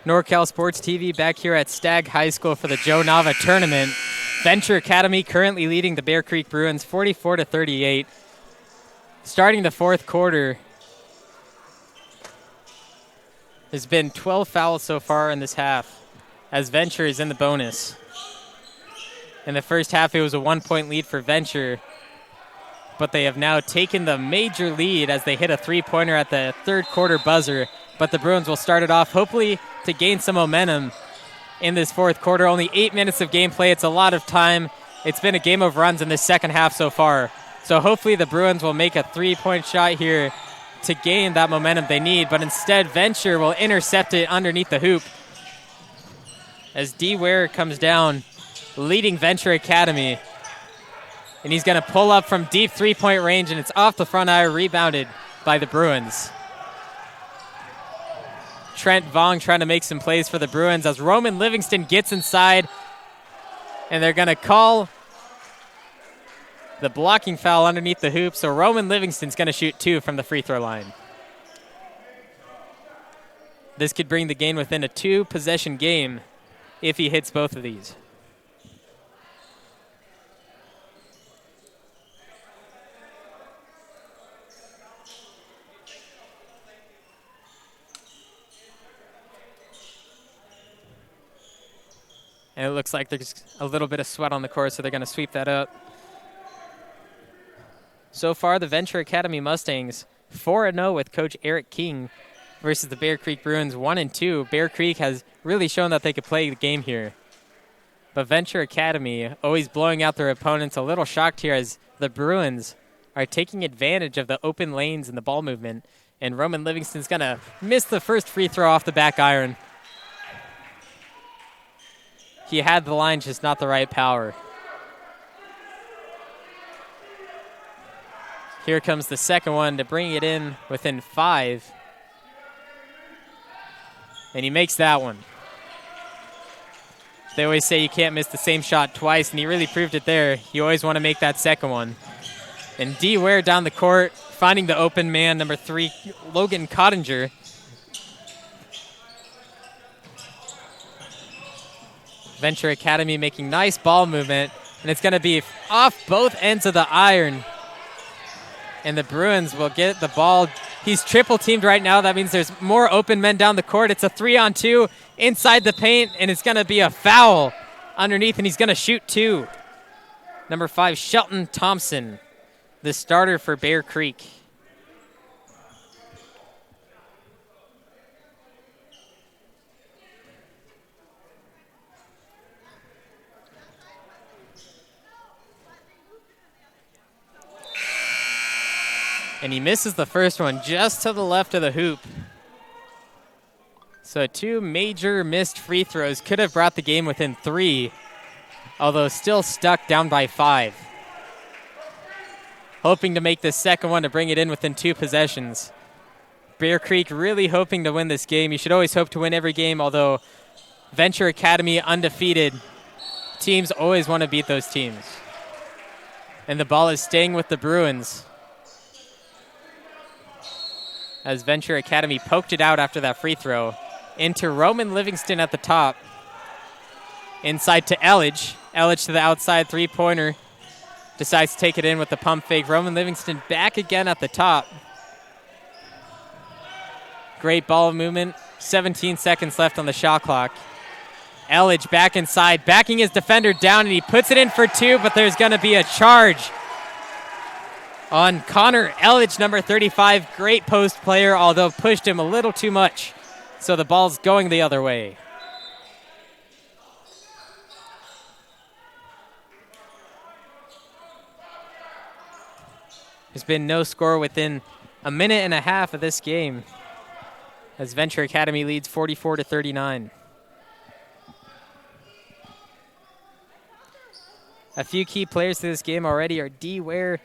NorCal Sports TV back here at Stagg High School for the Joe Nava tournament. Venture Academy currently leading the Bear Creek Bruins 44-38. Starting the fourth quarter, there's been 12 fouls so far in this half as Venture is in the bonus. In the first half, it was a 1-point lead for Venture, but they have now taken the major lead as they hit a three-pointer at the third quarter buzzer. But the Bruins will start it off, hopefully to gain some momentum in this fourth quarter. Only 8 minutes of gameplay. It's a lot of time. It's been a game of runs in this second half so far. So hopefully the Bruins will make a three-point shot here to gain that momentum they need. But instead, Venture will intercept it underneath the hoop as D. Ware comes down, leading Venture Academy. And he's going to pull up from deep three-point range, and it's off the front iron, rebounded by the Bruins. Trent Vong trying to make some plays for the Bruins as Roman Livingston gets inside, and they're going to call the blocking foul underneath the hoop, so Roman Livingston's going to shoot 2 from the free throw line. This could bring the game within a 2-possession game if he hits both of these. And it looks like there's a little bit of sweat on the court, so they're going to sweep that up. So far, the Venture Academy Mustangs 4-0 with Coach Eric King versus the Bear Creek Bruins 1-2. Bear Creek has really shown that they could play the game here. But Venture Academy always blowing out their opponents. A little shocked here as the Bruins are taking advantage of the open lanes and the ball movement. And Roman Livingston's going to miss the first free throw off the back iron. He had the line, just not the right power. Here comes the second one to bring it in within 5. And he makes that one. They always say you can't miss the same shot twice, and he really proved it there. You always want to make that second one. And D. Ware down the court, finding the open man, number 3, Logan Cottinger. Venture Academy making nice ball movement, and it's going to be off both ends of the iron. And the Bruins will get the ball. He's triple teamed right now. That means there's more open men down the court. It's a 3-on-2 inside the paint, and it's going to be a foul underneath, and he's going to shoot 2. Number 5, Shelton Thompson, the starter for Bear Creek. And he misses the first one just to the left of the hoop. So 2 major missed free throws could have brought the game within 3, although still stuck down by 5. hoping to make this second one to bring it in within 2 possessions. Bear Creek really hoping to win this game. You should always hope to win every game, although Venture Academy undefeated. Teams always want to beat those teams. And the ball is staying with the Bruins, as Venture Academy poked it out after that free throw. Into Roman Livingston at the top. Inside to Elledge. Elledge to the outside three-pointer. Decides to take it in with the pump fake. Roman Livingston back again at the top. Great ball movement. 17 seconds left on the shot clock. Elledge back inside, backing his defender down, and he puts it in for 2, but there's going to be a charge on Connor Elledge, number 35. Great post player, although pushed him a little too much. So the ball's going the other way. There's been no score within a minute and a half of this game, as Venture Academy leads 44-39. A few key players to this game already are D. Ware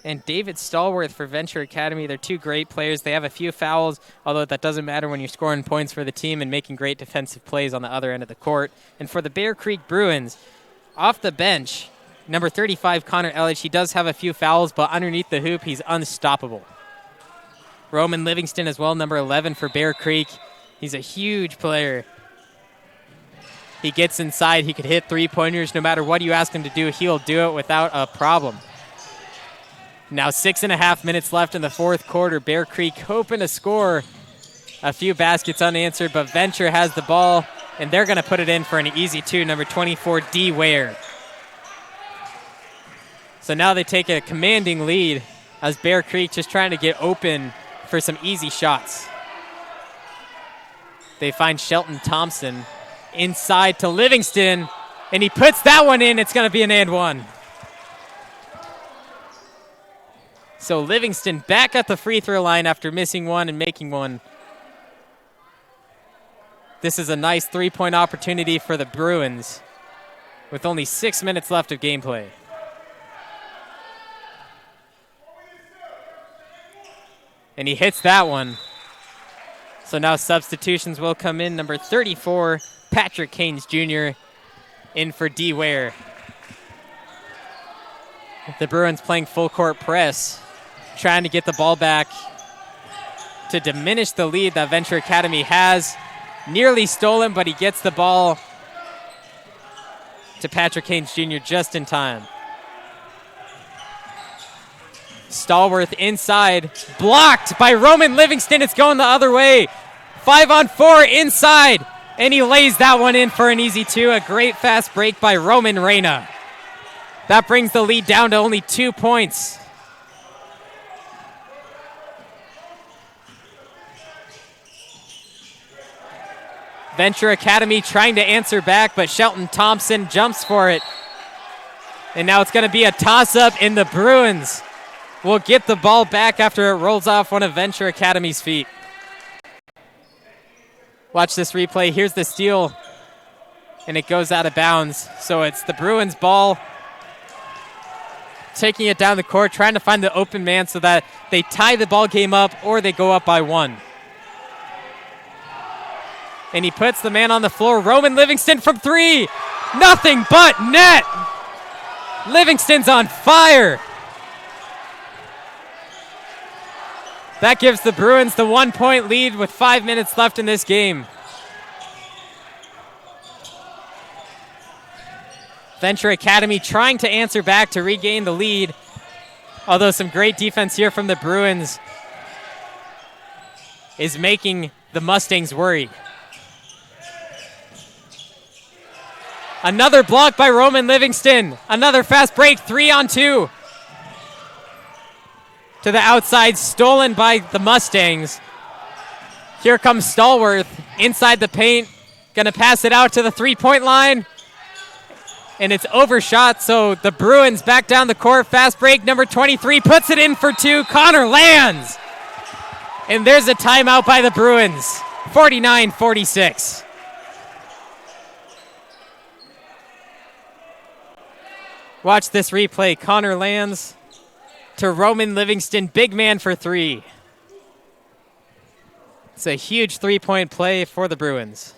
and David Stallworth for Venture Academy. They're 2 great players. They have a few fouls, although that doesn't matter when you're scoring points for the team and making great defensive plays on the other end of the court. And for the Bear Creek Bruins, off the bench, number 35, Connor Elledge, he does have a few fouls, but underneath the hoop, he's unstoppable. Roman Livingston as well, number 11 for Bear Creek. He's a huge player. He gets inside. He could hit three-pointers. No matter what you ask him to do, he'll do it without a problem. Now 6.5 minutes left in the fourth quarter. Bear Creek hoping to score. A few baskets unanswered, but Venture has the ball, and they're going to put it in for an easy 2, number 24, D. Ware. So now they take a commanding lead as Bear Creek just trying to get open for some easy shots. They find Shelton Thompson inside to Livingston, and he puts that one in. It's going to be an and one. So Livingston back at the free throw line after missing one and making one. This is a nice three-point opportunity for the Bruins with only 6 minutes left of gameplay. And he hits that one. So now substitutions will come in. Number 34, Patrick Haynes Jr. in for D. Ware. The Bruins playing full court press, trying to get the ball back to diminish the lead that Venture Academy has. Nearly stolen, but he gets the ball to Patrick Haynes Jr. just in time. Stallworth inside, blocked by Roman Livingston. It's going the other way. 5-on-4 inside, and he lays that one in for an easy 2. A great fast break by Roman Reyna. That brings the lead down to only 2 points. Venture Academy trying to answer back, but Shelton Thompson jumps for it. And now it's going to be a toss-up, and the Bruins will get the ball back after it rolls off one of Venture Academy's feet. Watch this replay. Here's the steal, and it goes out of bounds. So it's the Bruins' ball, taking it down the court, trying to find the open man so that they tie the ball game up or they go up by 1. And he puts the man on the floor. Roman Livingston from 3. Nothing but net. Livingston's on fire. That gives the Bruins the 1-point lead with 5 minutes left in this game. Venture Academy trying to answer back to regain the lead, although some great defense here from the Bruins is making the Mustangs worry. Another block by Roman Livingston. Another fast break, 3-on-2. To the outside, stolen by the Mustangs. Here comes Stallworth inside the paint. Gonna pass it out to the three-point line. And it's overshot, so the Bruins back down the court. Fast break, number 23 puts it in for 2. Connor lands. And there's a timeout by the Bruins. 49-46. Watch this replay. Connor lands. to Roman Livingston, big man for three. It's a huge three-point play for the Bruins.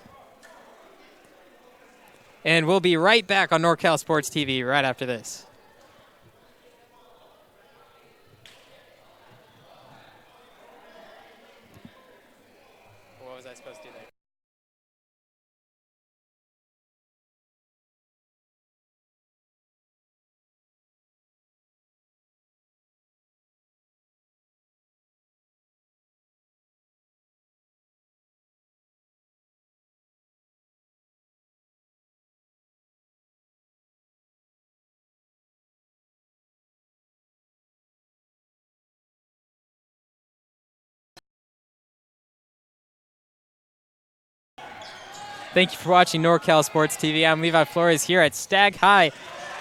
And we'll be right back on NorCal Sports TV right after this. What was I supposed to do there? Thank you for watching NorCal Sports TV. I'm Levi Flores here at Stag High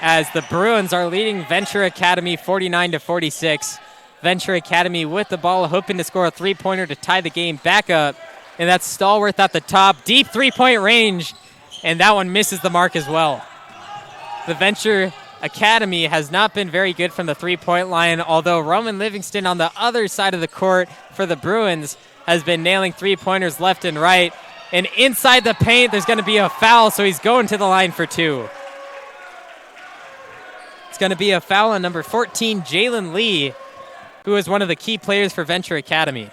as the Bruins are leading Venture Academy 49-46. Venture Academy with the ball, hoping to score a three-pointer to tie the game back up. And that's Stallworth at the top. Deep three-point range, and that one misses the mark as well. The Venture Academy has not been very good from the three-point line, although Roman Livingston on the other side of the court for the Bruins has been nailing three-pointers left and right. And inside the paint, there's going to be a foul, so he's going to the line for two. It's going to be a foul on number 14, Jalen Lee, who is one of the key players for Venture Academy.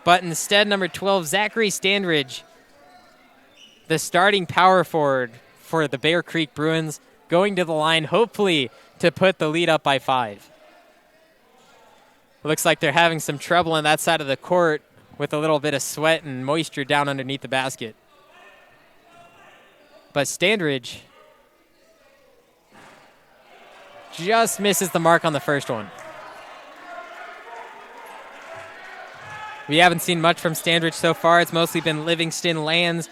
But instead, number 12, Zachary Standridge, the starting power forward for the Bear Creek Bruins, going to the line, hopefully to put the lead up by 5. Looks like they're having some trouble on that side of the court, with a little bit of sweat and moisture down underneath the basket. But Standridge just misses the mark on the first one. We haven't seen much from Standridge so far. It's mostly been Livingston, Lands,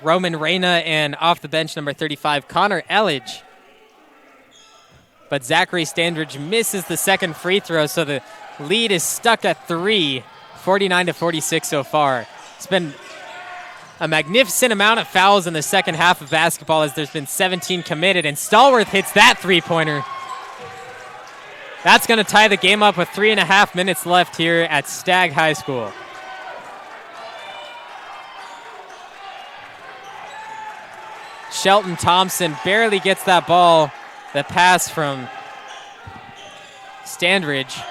Roman Reyna, and off the bench, number 35, Connor Elledge. But Zachary Standridge misses the second free throw, so the lead is stuck at 3. 49-46 so far. It's been a magnificent amount of fouls in the second half of basketball as there's been 17 committed, and Stallworth hits that three-pointer. That's going to tie the game up with 3.5 minutes left here at Stag High School. Shelton Thompson barely gets that ball. The pass from Standridge.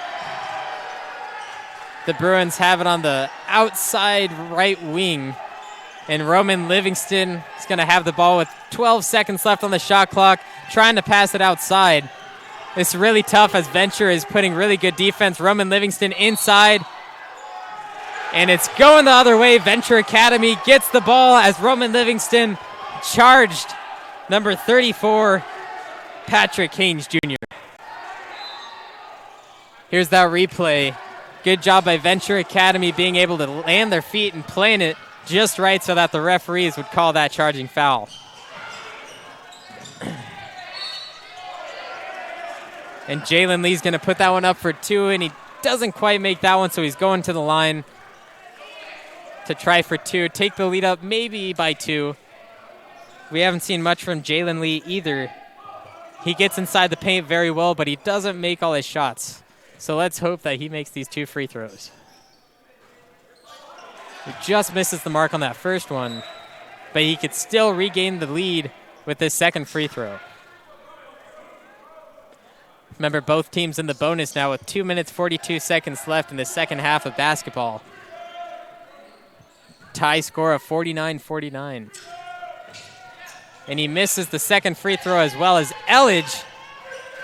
The Bruins have it on the outside right wing. And Roman Livingston is going to have the ball with 12 seconds left on the shot clock, trying to pass it outside. It's really tough as Venture is putting really good defense. Roman Livingston inside. And it's going the other way. Venture Academy gets the ball as Roman Livingston charged. Number 34, Patrick Haynes Jr. Here's that replay. Good job by Venture Academy being able to land their feet and playing it just right so that the referees would call that charging foul. And Jalen Lee's going to put that one up for 2, and he doesn't quite make that one, so he's going to the line to try for 2. Take the lead up maybe by 2. We haven't seen much from Jalen Lee either. He gets inside the paint very well, but he doesn't make all his shots. So let's hope that he makes these 2 free throws. He just misses the mark on that first one, but he could still regain the lead with this second free throw. Remember, both teams in the bonus now with 2 minutes, 42 seconds left in the second half of basketball. Tie score of 49-49. And he misses the second free throw as well as Elledge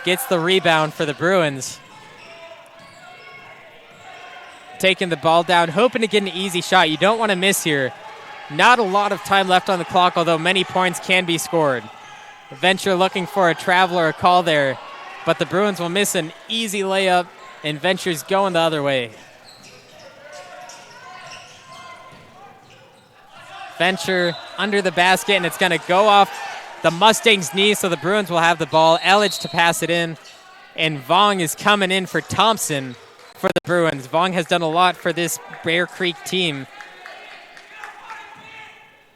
gets the rebound for the Bruins. Taking the ball down, hoping to get an easy shot. You don't want to miss here. Not a lot of time left on the clock, although many points can be scored. Venture looking for a travel or a call there, but the Bruins will miss an easy layup, and Venture's going the other way. Venture under the basket, and it's going to go off the Mustangs' knee, so the Bruins will have the ball. Elledge to pass it in, and Vong is coming in for Thompson for the Bruins. Vong has done a lot for this Bear Creek team.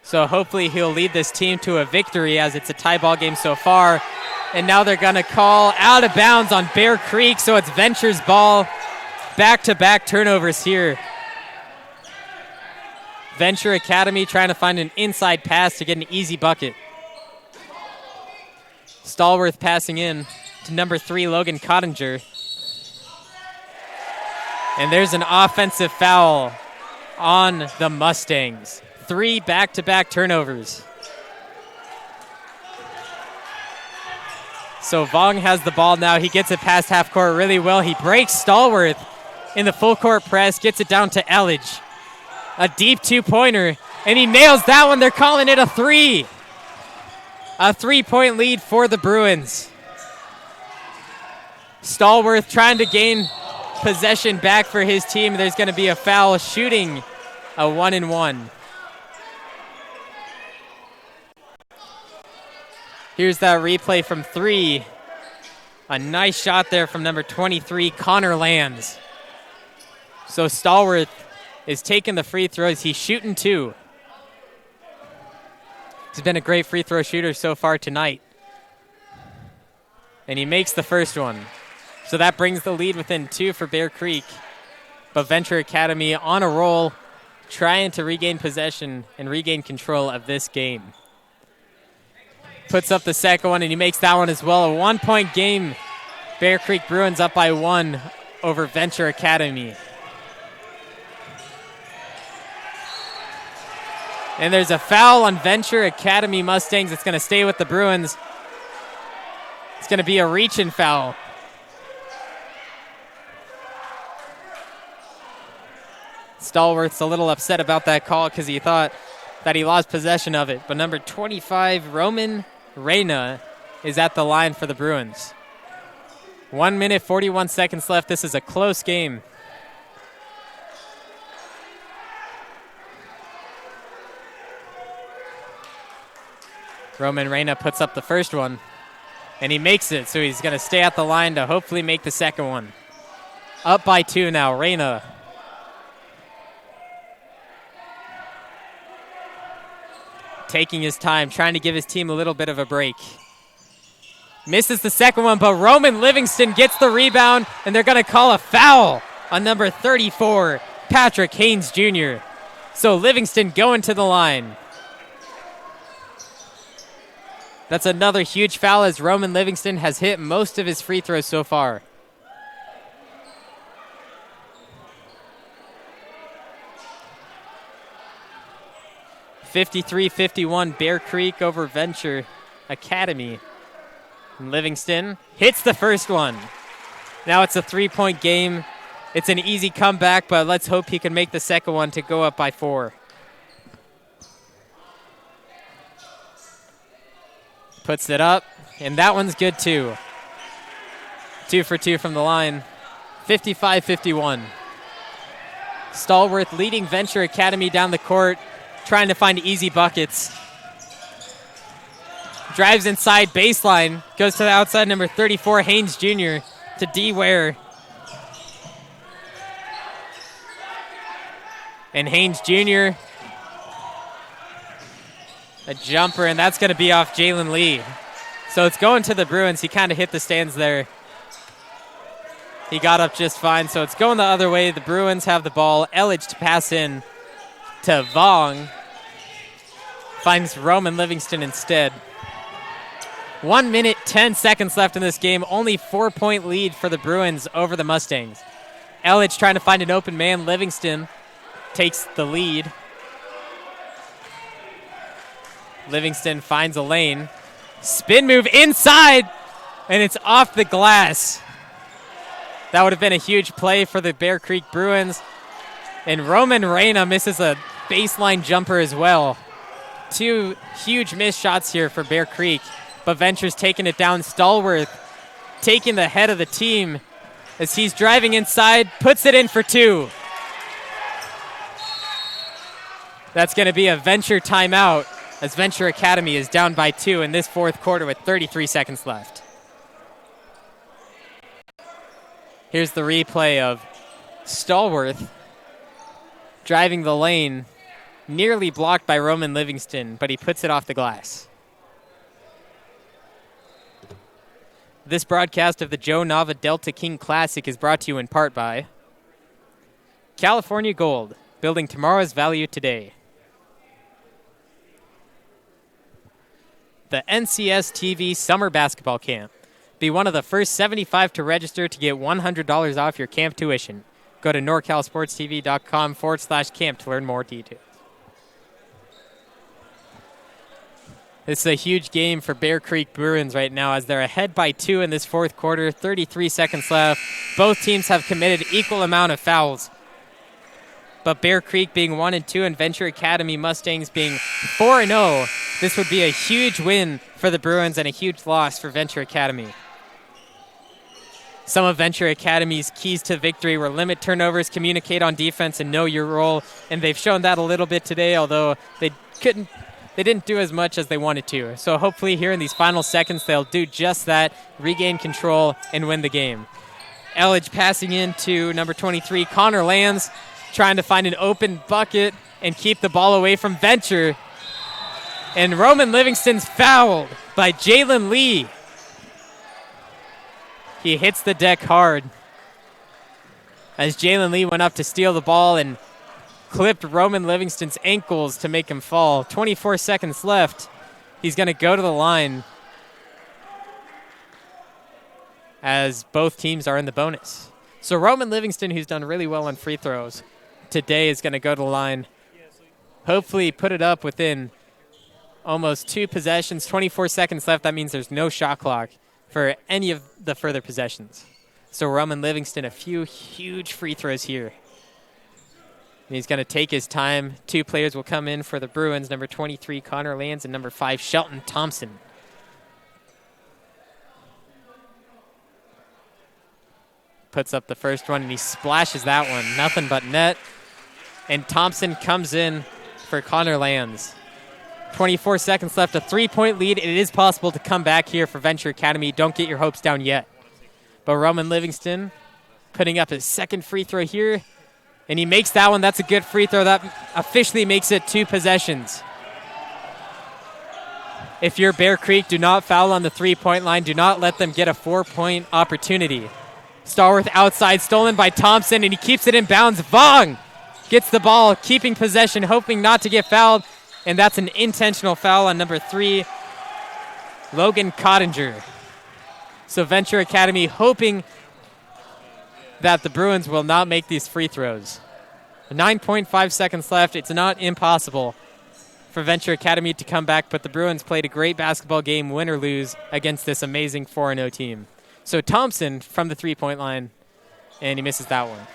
So hopefully he'll lead this team to a victory, as it's a tie ball game so far. And now they're going to call out of bounds on Bear Creek, so it's Venture's ball. Back-to-back turnovers here. Venture Academy trying to find an inside pass to get an easy bucket. Stallworth passing in to number 3, Logan Cottinger. And there's an offensive foul on the Mustangs. 3 back-to-back turnovers. So Vong has the ball now. He gets it past half court really well. He breaks Stallworth in the full court press, gets it down to Elledge. A deep 2-pointer, and he nails that one. They're calling it a 3. A 3-point lead for the Bruins. Stallworth trying to gain possession back for his team. There's going to be a foul, shooting a 1-and-1. Here's that replay from 3. A nice shot there from number 23, Connor Lands. So Stallworth is taking the free throws. He's shooting 2. He's been a great free throw shooter so far tonight. And he makes the first one. So that brings the lead within 2 for Bear Creek. But Venture Academy on a roll, trying to regain possession and regain control of this game. Puts up the second one, and he makes that one as well. A 1-point game. Bear Creek Bruins up by 1 over Venture Academy. And there's a foul on Venture Academy Mustangs. It's going to stay with the Bruins. It's going to be a reach-in foul. Stallworth's a little upset about that call because he thought that he lost possession of it. But number 25, Roman Reyna, is at the line for the Bruins. 1 minute, 41 seconds left. This is a close game. Roman Reyna puts up the first one, and he makes it, so he's going to stay at the line to hopefully make the second one. Up by 2 now, Reyna. Taking his time, trying to give his team a little bit of a break. Misses the second one, but Roman Livingston gets the rebound, and they're going to call a foul on number 34, Patrick Haynes Jr. So Livingston going to the line. That's another huge foul, as Roman Livingston has hit most of his free throws so far. (53-51) Bear Creek over Venture Academy. And Livingston hits the first one. Now it's a 3-point game. It's an easy comeback, but let's hope he can make the second one to go up by 4. Puts it up, and that one's good too. 2 for 2 from the line. 55-51. Stallworth leading Venture Academy down the court, trying to find easy buckets. Drives inside baseline, goes to the outside, number 34, Haynes Jr. to D. Ware. And Haynes Jr., a jumper, and that's going to be off Jalen Lee. So it's going to the Bruins. He kind of hit the stands there. He got up just fine, so it's going the other way. The Bruins have the ball. Elledge to pass in to Vong. Finds Roman Livingston instead. 1 minute, 10 seconds left in this game. Only 4-point lead for the Bruins over the Mustangs. Elledge trying to find an open man. Livingston takes the lead. Livingston finds a lane. Spin move inside, and it's off the glass. That would have been a huge play for the Bear Creek Bruins. And Roman Reyna misses a baseline jumper as well. 2 huge missed shots here for Bear Creek, but Venture's taking it down. Stallworth taking the head of the team as he's driving inside, puts it in for 2. That's going to be a Venture timeout, as Venture Academy is down by 2 in this fourth quarter with 33 seconds left. Here's the replay of Stallworth driving the lane, nearly blocked by Roman Livingston, but he puts it off the glass. This broadcast of the Joe Nava Delta King Classic is brought to you in part by California Gold, building tomorrow's value today. The NCS TV Summer Basketball Camp. Be one of the first 75 to register to get $100 off your camp tuition. Go to NorCalSportsTV.com/camp to learn more details. This is a huge game for Bear Creek Bruins right now as they're ahead by 2 in this fourth quarter, 33 seconds left. Both teams have committed equal amount of fouls. But Bear Creek being 1-2 and Venture Academy Mustangs being 4-0, this would be a huge win for the Bruins and a huge loss for Venture Academy. Some of Venture Academy's keys to victory were limit turnovers, communicate on defense, and know your role. And they've shown that a little bit today, although they didn't do as much as they wanted to. So hopefully here in these final seconds, they'll do just that, regain control, and win the game. Elledge passing into number 23, Connor Lands, trying to find an open bucket and keep the ball away from Venture. And Roman Livingston's fouled by Jalen Lee. He hits the deck hard as Jalen Lee went up to steal the ball and clipped Roman Livingston's ankles to make him fall. 24 seconds left. He's going to go to the line as both teams are in the bonus. So Roman Livingston, who's done really well on free throws today, is going to go to the line. Hopefully put it up within almost 2 possessions. 24 seconds left. That means there's no shot clock for any of the further possessions. So Roman Livingston, a few huge free throws here. And he's going to take his time. 2 players will come in for the Bruins, number 23, Connor Lands, and number 5, Shelton Thompson. Puts up the first one, and he splashes that one. Nothing but net. And Thompson comes in for Connor Lands. 24 seconds left, a 3-point lead. It is possible to come back here for Venture Academy. Don't get your hopes down yet. But Roman Livingston putting up his second free throw here. And he makes that one. That's a good free throw. That officially makes it 2 possessions. If you're Bear Creek, do not foul on the 3-point line. Do not let them get a 4-point opportunity. Starworth outside, stolen by Thompson, and he keeps it in bounds. Vong gets the ball, keeping possession, hoping not to get fouled. And that's an intentional foul on number 3, Logan Cottinger. So Venture Academy hoping that the Bruins will not make these free throws. 9.5 seconds left. It's not impossible for Venture Academy to come back, but the Bruins played a great basketball game, win or lose, against this amazing 4-0 team. So Thompson from the 3-point line, and he misses that one.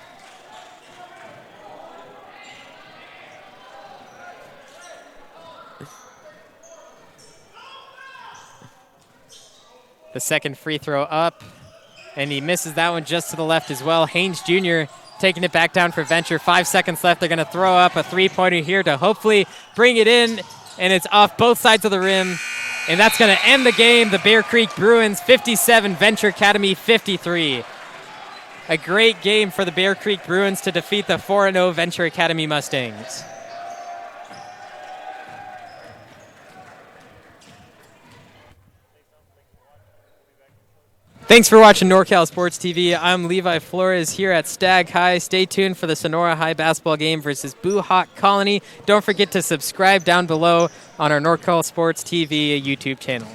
The second free throw up, and he misses that one just to the left as well. Haynes Jr. taking it back down for Venture. 5 seconds left. They're going to throw up a 3-pointer here to hopefully bring it in, and it's off both sides of the rim, and that's going to end the game. The Bear Creek Bruins 57, Venture Academy 53. A great game for the Bear Creek Bruins to defeat the 4-0 Venture Academy Mustangs. Thanks for watching NorCal Sports TV. I'm Levi Flores here at Stag High. Stay tuned for the Sonora High basketball game versus Boo Hawk Colony. Don't forget to subscribe down below on our NorCal Sports TV YouTube channel.